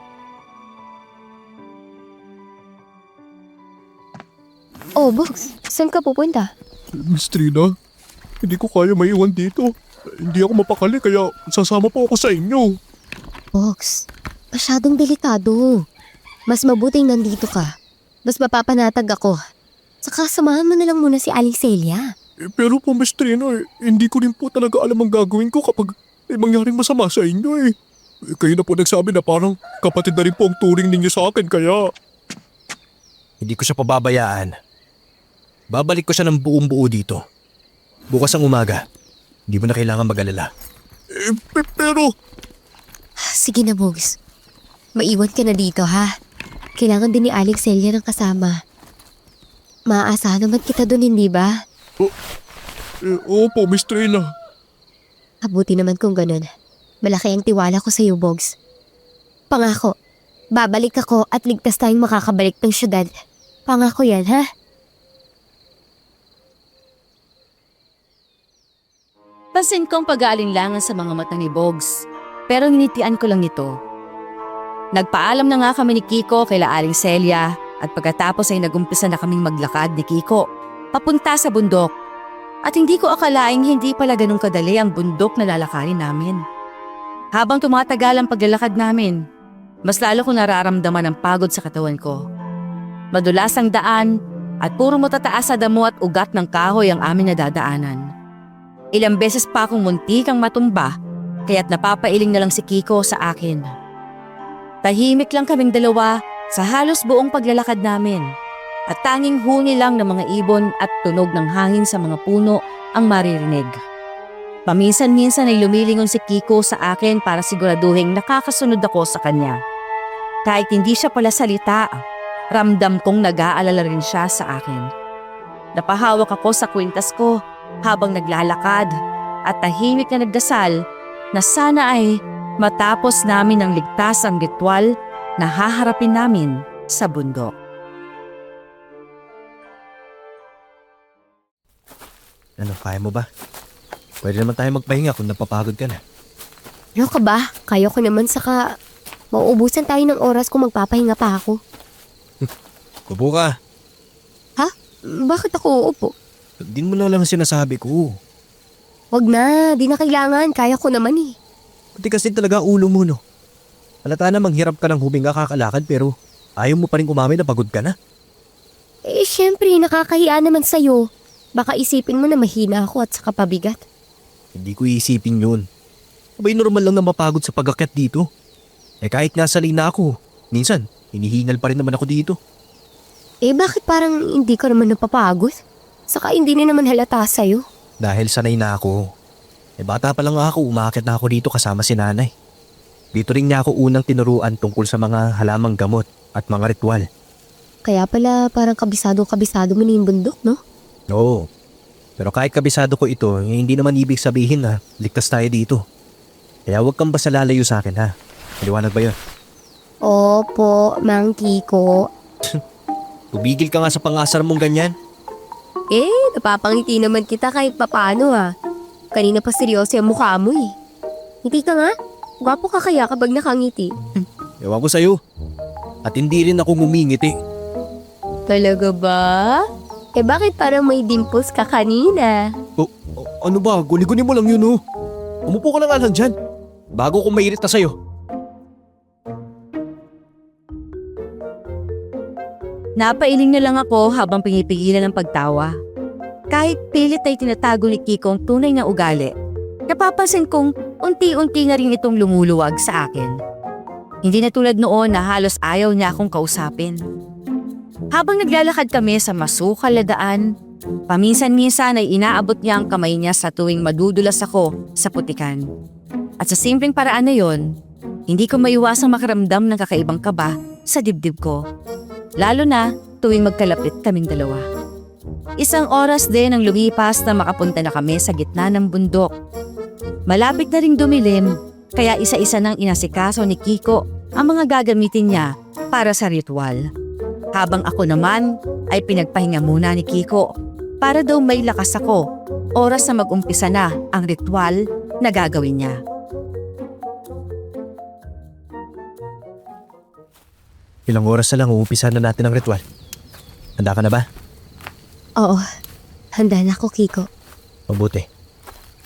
Oh, Bogs, saan ka pupunta? Miss Trina, hindi ko kaya maiwan dito. Hindi ako mapakali kaya sasama po ako sa inyo. Bogs, masyadong delikado. Mas mabuting nandito ka. Mas mapapanatag ako. Saka samahan mo na lang muna si Aling Celia. Pero po Miss Trina, hindi ko rin po talaga alam ang gagawin ko kapag may mangyaring masama sa inyo eh. Kayo na po nagsabi na parang kapatid na rin po ang turing ninyo sa akin kaya... Hindi ko siya pababayaan. Babalik ko siya ng buong buo dito. Bukas ang umaga. Hindi mo na kailangan mag-alala. Pero... Sige na, Bogs. Maiwan ka na dito, ha? Kailangan din ni Aling Celia ng kasama. Maaasahan naman kita dun, hindi ba? Opo, Miss Trina. Mabuti naman kung ganun. Malaki ang tiwala ko sa iyo, Bogs. Pangako, babalik ako at ligtas tayong makakabalik ng syudad. Pangako yan, ha? Pansin kong pag-aalinlangan sa mga mata ni Bogs, pero nginitian ko lang ito. Nagpaalam na nga kami ni Kiko kaila Aling Celia at pagkatapos ay nagumpisa na kaming maglakad ni Kiko papunta sa bundok. At hindi ko akalaing hindi pala ganun kadali ang bundok na lalakarin namin. Habang tumatagal ang paglalakad namin, mas lalo ko nararamdaman ang pagod sa katawan ko. Madulas ang daan at puro matataas sa damo at ugat ng kahoy ang aming nadadaanan. Ilang beses pa akong muntikang matumba kaya't napapailing na lang si Kiko sa akin. Tahimik lang kaming dalawa sa halos buong paglalakad namin at tanging huni lang ng mga ibon at tunog ng hangin sa mga puno ang maririnig. Paminsan-minsan ay lumilingon si Kiko sa akin para siguraduhin nakakasunod ako sa kanya. Kahit hindi siya pala salita, ramdam kong nag-aalala rin siya sa akin. Napahawak ako sa kwintas ko habang naglalakad at tahimik na nagdasal na sana ay matapos namin ang ligtas ang ritual na haharapin namin sa bundok. Ano, kaya mo ba? Pwede naman tayo magpahinga kung napapagod ka na. Ano ka ba? Kaya ko naman saka mauubusan tayo ng oras kung magpapahinga pa ako. Upo ka. Ha? Bakit ako uupo? Din mo na lang sinasabi ko. Wag na, di na kailangan. Kaya ko naman eh. Pati kasi talaga ulo mo, no? Halata namang hirap ka ng huminga kakalakad pero ayaw mo pa rin kumamin na pagod ka na. Eh, syempre, nakakahiya naman sa'yo. Baka isipin mo na mahina ako at saka pabigat. Hindi ko iisipin yun. Abay normal lang na mapagod sa pag-akyat dito. Eh kahit nga sanay na ako, minsan hinihingal pa rin naman ako dito. Eh, bakit parang hindi ka naman napapagod? Saka hindi na naman halata sa'yo. Dahil sanay na ako. Eh bata pa lang ako, umakyat na ako dito kasama si nanay. Dito rin niya ako unang tinuruan tungkol sa mga halamang gamot at mga ritual. Kaya pala parang kabisado mo na yung bundok, no? Oo. Pero kahit kabisado ko ito, eh, hindi naman ibig sabihin na ligtas tayo dito. Kaya huwag kang basta lalayo sa akin ha. Maliwanag ba yun? Opo, Mang Kiko. Tumigil ka nga sa pangasar mong ganyan. Napapangiti naman kita kahit papano Kanina pa seryoso yung mukha mo eh. Hindi ka nga? Gwapo ka kaya kapag nakangiti. Ewan ko sa'yo. At hindi rin ako ngumingiti. Talaga ba? Bakit parang may dimples ka kanina? Ano ba? Guni-guni mo lang yun oh. Umupo ka na nga lang dyan. Bago ko mairita sa'yo. Napailing na lang ako habang pinipigilan ng pagtawa. Kahit pilit ay tinatago ni Kiko ang tunay na ugali, napapansin kong unti-unti na rin itong lumuluwag sa akin. Hindi na tulad noon na halos ayaw niya akong kausapin. Habang naglalakad kami sa masukal na daan, paminsan-minsan ay inaabot niya ang kamay niya sa tuwing madudulas ako sa putikan. At sa simpleng paraan na yon, hindi ko maiwasang makaramdam ng kakaibang kaba sa dibdib ko. Lalo na tuwing magkalapit kaming dalawa. Isang oras din ang lumipas na makapunta na kami sa gitna ng bundok. Malapit na ring dumilim, kaya isa-isa nang inasikaso ni Kiko ang mga gagamitin niya para sa ritual. Habang ako naman ay pinagpahinga muna ni Kiko para daw may lakas ako, oras na mag-umpisa na ang ritual na gagawin niya. Ilang oras na lang uumpisa na natin ang ritual. Handa ka na ba? Oo, handa na ako, Kiko. Mabuti.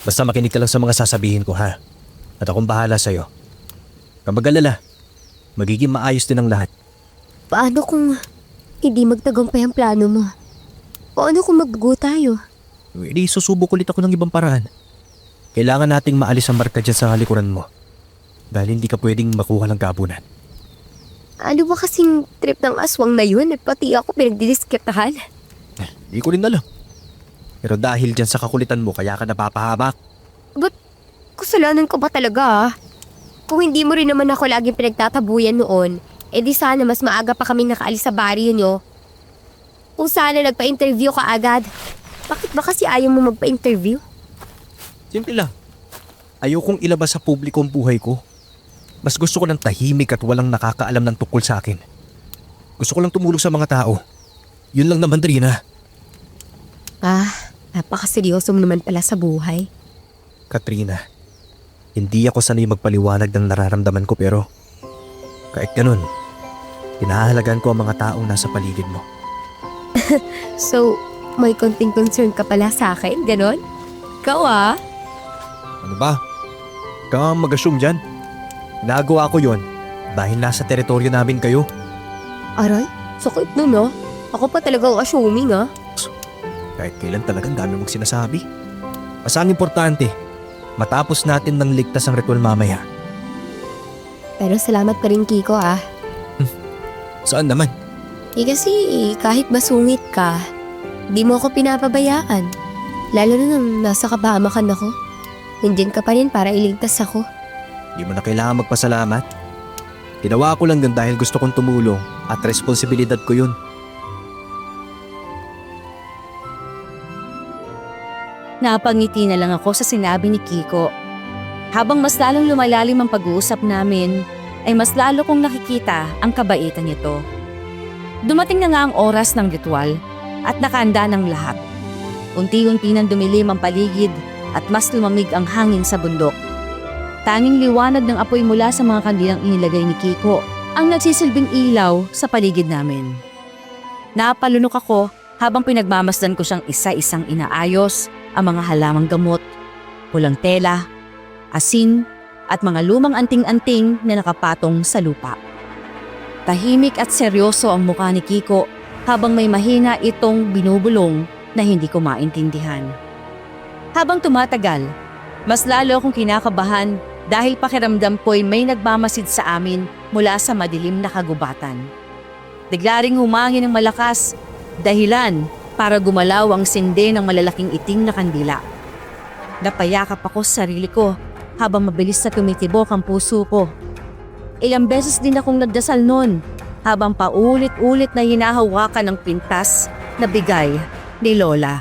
Basta makinig ka lang sa mga sasabihin ko ha. At akong bahala sa'yo. Kang mag-alala, magiging maayos din ang lahat. Paano kung hindi magtagumpay ang plano mo? Paano kung maggo tayo? Hindi, susubok ulit ako ng ibang paraan. Kailangan nating maalis ang marka dyan sa halikuran mo. Dahil hindi ka pwedeng makuha ng kabunan. Ano ba kasing trip ng aswang na yun at pati ako pinagdidisketahan? Hindi ko rin alam. Pero dahil dyan sa kakulitan mo, kaya ka napapahamak. Ba't kasalanan ko ba talaga Kung hindi mo rin naman ako laging pinagtatabuyan noon, di sana mas maaga pa kaming nakaalis sa baryo nyo. Kung sana nagpa-interview ka agad, bakit ba kasi ayaw mo magpa-interview? Simple lang. Ayokong ilabas sa publiko ang buhay ko. Mas gusto ko ng tahimik at walang nakakaalam ng tungkol sa akin. Gusto ko lang tumulong sa mga tao. Yun lang naman, Trina. Napakaseryoso mo naman pala sa buhay. Katrina, hindi ako sanay magpaliwanag ng nararamdaman ko pero kahit ganun, pinahalagan ko ang mga taong nasa paligid mo. So, may konting concern ka pala sa akin, ganon? Ikaw Ano ba? Kang mag-assume dyan. Nagawa ko yon dahil nasa teritoryo namin kayo. Aray, sakit nun Ako pa talagang assuming Kahit kailan talagang dami mong sinasabi. Basta ang importante, matapos natin ng ligtas ang ritual mamaya. Pero salamat pa rin, Kiko Saan naman? Kasi kahit masungit ka, di mo ako pinapabayaan. Lalo na nang nasa kabahamakan ako. Nandiyan ka pa rin para iligtas ako. Di mo na kailangan magpasalamat. Ginawa ko lang yun dahil gusto kong tumulong at responsibilidad ko yun. Napangiti na lang ako sa sinabi ni Kiko. Habang mas lalong lumalalim ang pag-uusap namin, ay mas lalo kong nakikita ang kabaitan nito. Dumating na nga ang oras ng ritual at nakahanda ng lahat. Unti-unti nang dumilim ang paligid at mas lumamig ang hangin sa bundok. Tanging liwanag ng apoy mula sa mga kandilang inilagay ni Kiko ang nagsisilbing ilaw sa paligid namin. Napalunok ako habang pinagmamasdan ko siyang isa-isang inaayos ang mga halamang gamot, pulang tela, asin at mga lumang anting-anting na nakapatong sa lupa. Tahimik at seryoso ang mukha ni Kiko habang may mahina itong binubulong na hindi ko maintindihan. Habang tumatagal, mas lalo akong kinakabahan dahil pakiramdam ko'y may nagmamasid sa amin mula sa madilim na kagubatan. Bigla ring humangin ng malakas, dahilan para gumalaw ang sinde ng malalaking itim na kandila. Napayakap ako sa sarili ko habang mabilis na tumitibok ang puso ko. Ilang beses din akong nagdasal noon habang paulit-ulit na hinahawakan ng pintas na bigay ni Lola.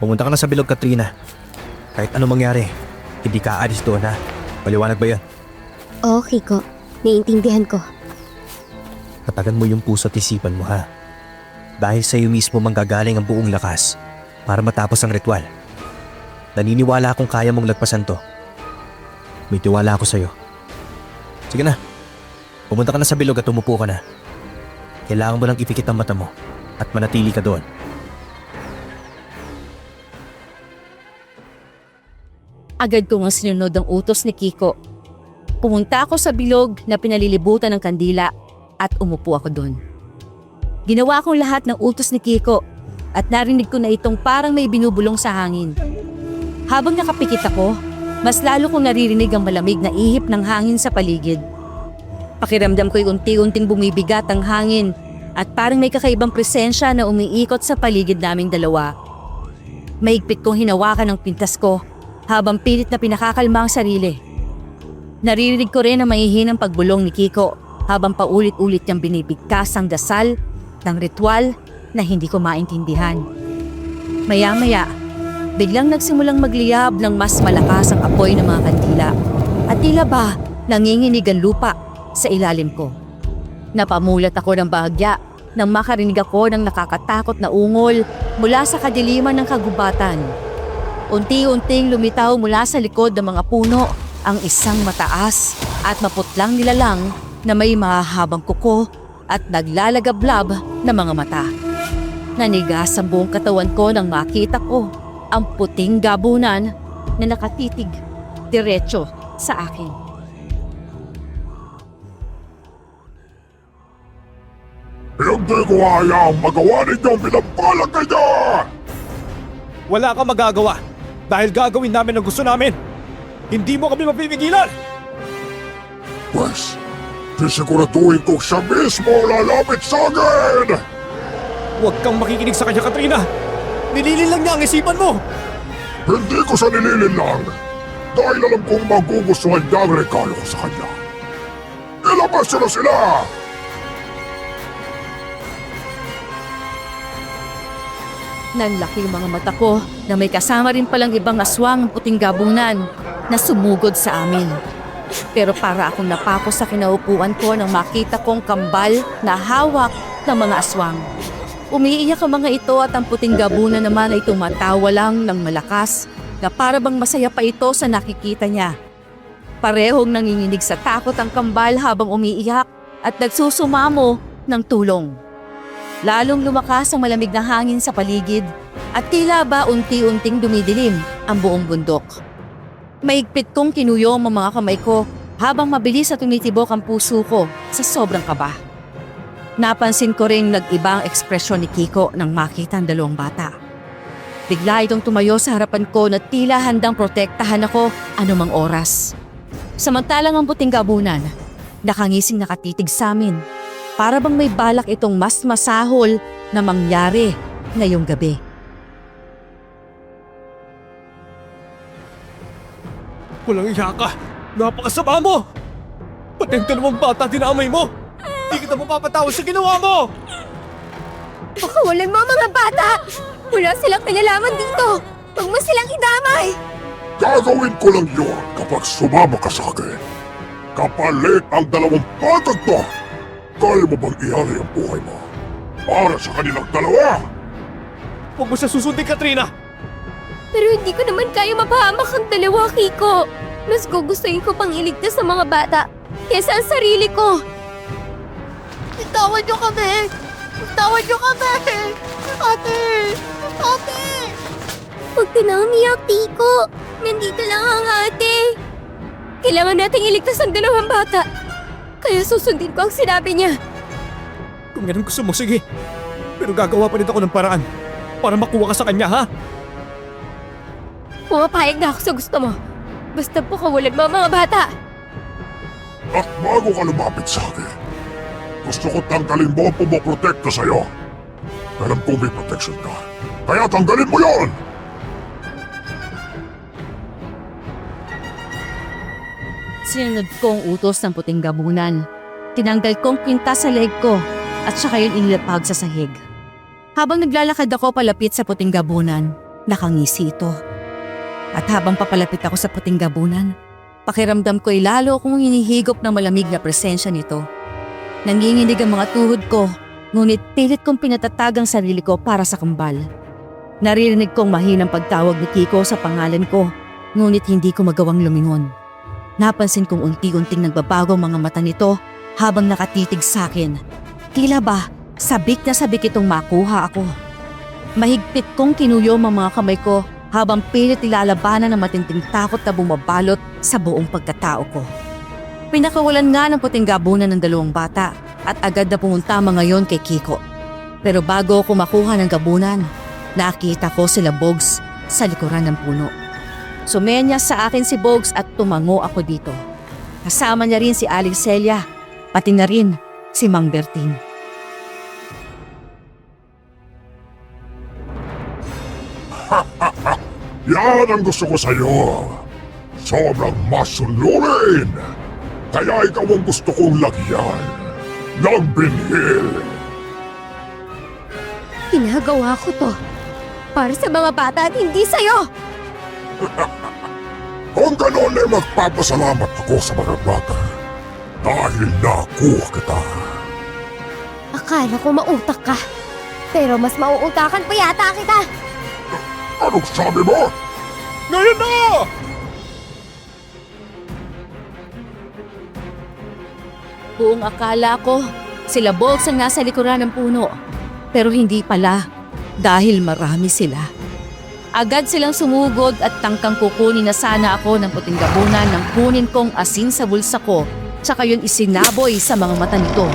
Pumunta ka na sa bilog, Katrina. Kahit anong mangyari, hindi ka aalis doon ha. Maliwanag ba yan? Oo, Kiko. Naiintindihan ko. Tatagan mo yung puso at isipan mo ha. Dahil sa iyo mismo manggagaling ang buong lakas para matapos ang ritual. Naniniwala akong kaya mong lagpasan to. May tiwala ako sa iyo. Sige na. Pumunta ka na sa bilog at umupo ka na. Kailangan mo lang ipikit ang mata mo at manatili ka doon. Agad ko ang sinunod ang utos ni Kiko. Pumunta ako sa bilog na pinalilibutan ng kandila at umupo ako doon. Ginawa kong lahat ng utos ni Kiko at narinig ko na itong parang may binubulong sa hangin. Habang nakapikit ako, mas lalo kong naririnig ang malamig na ihip ng hangin sa paligid. Pakiramdam ko'y unti-unting bumibigat ang hangin at parang may kakaibang presensya na umiikot sa paligid naming dalawa. Mahigpit kong hinawakan ang pintas ko habang pilit na pinakakalma ang sarili. Naririnig ko rin ang mahihinang pagbulong ni Kiko habang paulit-ulit niyang binibigkas ang dasal ng ritual na hindi ko maintindihan. Maya-maya, biglang nagsimulang magliyab ng mas malakas ang apoy ng mga kandila at tila ba nanginginig ang lupa sa ilalim ko. Napamulat ako ng bahagya nang makarinig ako ng nakakatakot na ungol mula sa kadiliman ng kagubatan. Unti-unting lumitaw mula sa likod ng mga puno ang isang mataas at maputlang nilalang na may mahahabang kuko at naglalagablab na mga mata. Nanigas ang buong katawan ko nang makita ko ang puting gabunan na nakatitig diretso sa akin. Hindi ko hayaang magawa ninyong binabalak kayo! Wala kang magagawa dahil gagawin namin ang gusto namin. Hindi mo kami mapipigilan! Pwes, sisiguraduhin kong siya mismo lalapit sa akin! Huwag kang makikinig sa kanya, Katrina! Nililin lang niya ang isipan mo! Hindi ko siya nililin lang dahil alam kong magugustuhan niya ang regalo ko sa kanya. Ilabas niyo na sila! Nanlaki yung mga mata ko na may kasama rin palang ibang aswang ng puting gabunan na sumugod sa amin. Pero para akong napako sa kinaupuan ko nang makita kong kambal na hawak ng mga aswang. Umiiyak ang mga ito at ang puting gabunan naman ay tumatawa lang ng malakas na para bang masaya pa ito sa nakikita niya. Parehong nanginginig sa takot ang kambal habang umiiyak at nagsusumamo ng tulong. Lalong lumakas ang malamig na hangin sa paligid at tila ba unti-unting dumidilim ang buong bundok. Mahigpit kong kinuyom ang mga kamay ko habang mabilis na tumitibok ang puso ko sa sobrang kaba. Napansin ko rin nag-iba ang ekspresyon ni Kiko nang makita ang dalawang bata. Bigla itong tumayo sa harapan ko na tila handang protektahan ako anumang oras. Samantalang ang puting gabunan, nakangising nakatitig sa amin. Para bang may balak itong mas masahol na mangyari ngayong gabi. Walang iya ka! Napakasama mo! Pati ang dalawang bata dinamay mo! Di kita mapapatawad sa ginawa mo! Pakawalan mo ang mga bata! Wala silang kinalaman dito! Huwag mo silang idamay! Gagawin ko lang yun kapag sumama ka sa akin. Kapalit ang dalawang batag to! Kaya mo bang ihari ang buhay mo para sa kanilang dalawa? Huwag mo siya susundin, Katrina! Pero hindi ko naman kaya mapahamak ang dalawa, Kiko. Mas gugustuhin ko pang iligtas sa mga bata kesa ang sarili ko. Itawan niyo kami! Itawan niyo kami! Ate! Ate! Huwag ka na umiyak, Kiko. Nandito lang ang ate. Kailangan nating iligtas ang dalawang bata. Kaya susundin ko ang sinabi niya. Kung ganun gusto mo, sige. Pero gagawa pa rin ako ng paraan para makuha ka sa kanya, ha? Pumapayag na ako sa gusto mo. Basta po kawalan mo ang mga bata. At bago ka lumapit sa akin, gusto ko tanggalin mo ang pumoprotekta sa'yo. Alam kong may protection ka, kaya tanggalin mo yon! Sinunod ko ang utos ng puting gabunan. Tinanggal kong kwintas sa leg ko at saka yun inilapag sa sahig. Habang naglalakad ako palapit sa puting gabunan, nakangisi ito. At habang papalapit ako sa puting gabunan, pakiramdam ko'y lalo akong hinihigop ng malamig na presensya nito. Nanginginig ang mga tuhod ko, ngunit pilit kong pinatatag ang sarili ko para sa kambal. Naririnig kong mahinang pagtawag ni Kiko sa pangalan ko, ngunit hindi ko magawang lumingon. Napansin kong unti-unting nagbabago ang mga mata nito habang nakatitig sa akin. Tila ba, sabik na sabik itong makuha ako. Mahigpit kong kinuyom ang mga kamay ko habang pilit nilalabanan ng matinding takot na bumabalot sa buong pagkatao ko. Pinakawalan nga ng puting gabunan ng dalawang bata at agad na pumunta mga yon kay Kiko. Pero bago ako makuha ng gabunan, nakita ko sila Bogs sa likuran ng puno. Sumenya sa akin si Bogs at tumango ako dito. Kasama niya rin si Aling Celia, pati na rin si Mang Berting. Yan ang gusto ko sa'yo. Sobrang masunlurin. Kaya ikaw ang gusto kong lagyan ng binhil. Ginagawa ko to para sa mga bata at hindi sa'yo. Kung gano'n ay magpapasalamat ako sa mga bata dahil nakuha kita. Akala ko mautak ka, pero mas mauutakan pa yata kita. Anong sabi mo? Ngayon na! Buong akala ko, sila Bogs ang nasa likuran ng puno. Pero hindi pala, dahil marami sila. Agad silang sumugod at tangkang kukunin na sana ako ng puting gabunan nang kunin kong asin sa bulsa ko, tsaka yun isinaboy sa mga mata nito.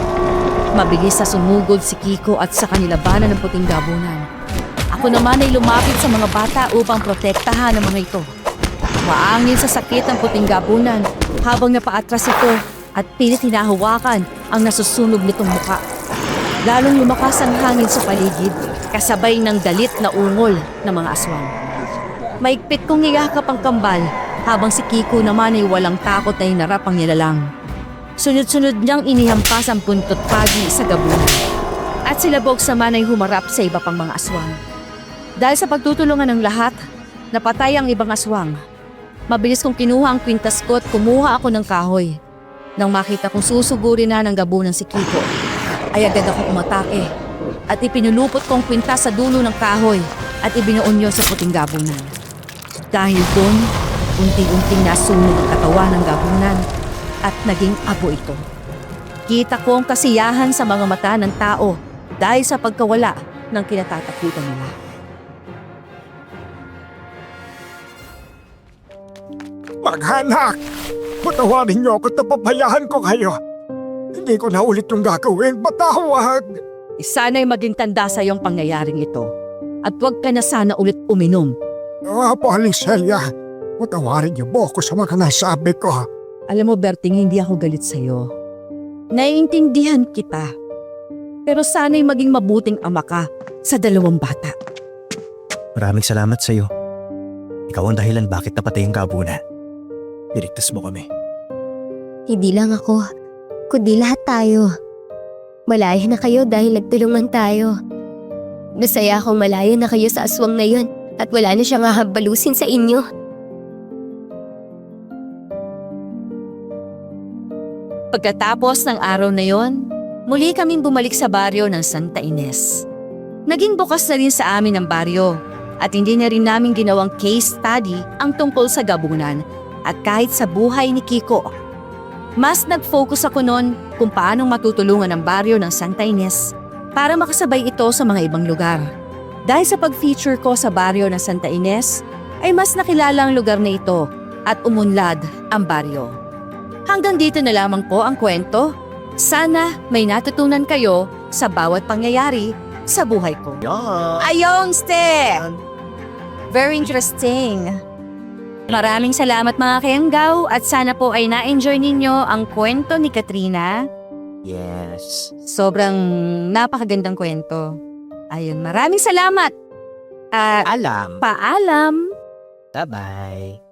Mabilis na sumugod si Kiko at sa kanilabanan ng puting gabunan. Ako naman ay lumapit sa mga bata upang protektahan ang mga ito. Maangin sa sakit ang puting gabunan habang napaatras ito at pilit hinahawakan ang nasusunog nitong muka. Lalong lumakas ang hangin sa paligid, kasabay ng galit na ungol ng mga aswang. Maigpit kong niyakap ang kambal habang si Kiko naman ay walang takot na hinarap ang nilalang. Sunod-sunod niyang inihampas ang puntot pagi sa gabunan. At sila Bogs naman ay humarap sa iba pang mga aswang. Dahil sa pagtutulungan ng lahat, napatay ang ibang aswang. Mabilis kong kinuha ang kwintas ko at kumuha ako ng kahoy. Nang makita kong susugurin na ng gabunan si Kiko, ay agad ako umatake at ipinulupot kong kwintas sa dulo ng kahoy at ibinuon yun sa puting gabunan. Dahil doon, unti-unting nasunog ang katawan ng gabunan at naging abo ito. Kita ko ang kasiyahan sa mga mata ng tao dahil sa pagkawala ng kinatatakutan nila. Mag-anak! Patawarin niyo ako at napapayahan ko kayo. Hindi ko na ulit yung gagawin. Patawad! Sana'y maging tanda sa iyong pangyayaring ito at huwag ka na sana ulit uminom. Po, Aling Celia, patawarin niyo po ako sa mga nasabi ko. Alam mo, Berting, hindi ako galit sa'yo. Naiintindihan kita. Pero sana'y maging mabuting ama ka sa dalawang bata. Maraming salamat sa iyo. Ikaw ang dahilan bakit napatay ang gabunan. Iligtas mo kami. Hindi lang ako, kundi lahat tayo. Malaya na kayo dahil nagtulungan tayo. Masaya akong malaya na kayo sa aswang na yun at wala na siyang hahabalusin sa inyo. Pagkatapos ng araw na yon, muli kaming bumalik sa baryo ng Santa Ines. Naging bukas na rin sa amin ang baryo at hindi na rin namin ginawang case study ang tungkol sa gabunan at kahit sa buhay ni Kiko. Mas nag-focus ako noon kung paano matutulungan ang baryo ng Santa Ines para makasabay ito sa mga ibang lugar. Dahil sa pag-feature ko sa baryo ng Santa Ines, ay mas nakilala ang lugar na ito at umunlad ang baryo. Hanggang dito na lamang po ang kwento. Sana may natutunan kayo sa bawat pangyayari sa buhay ko. Ayong, Ste! Very interesting. Maraming salamat mga kayanggaw at sana po ay na-enjoy ninyo ang kwento ni Katrina. Yes. Sobrang napakagandang kwento. Ayun, maraming salamat. At Alam. paalam. Bye-bye.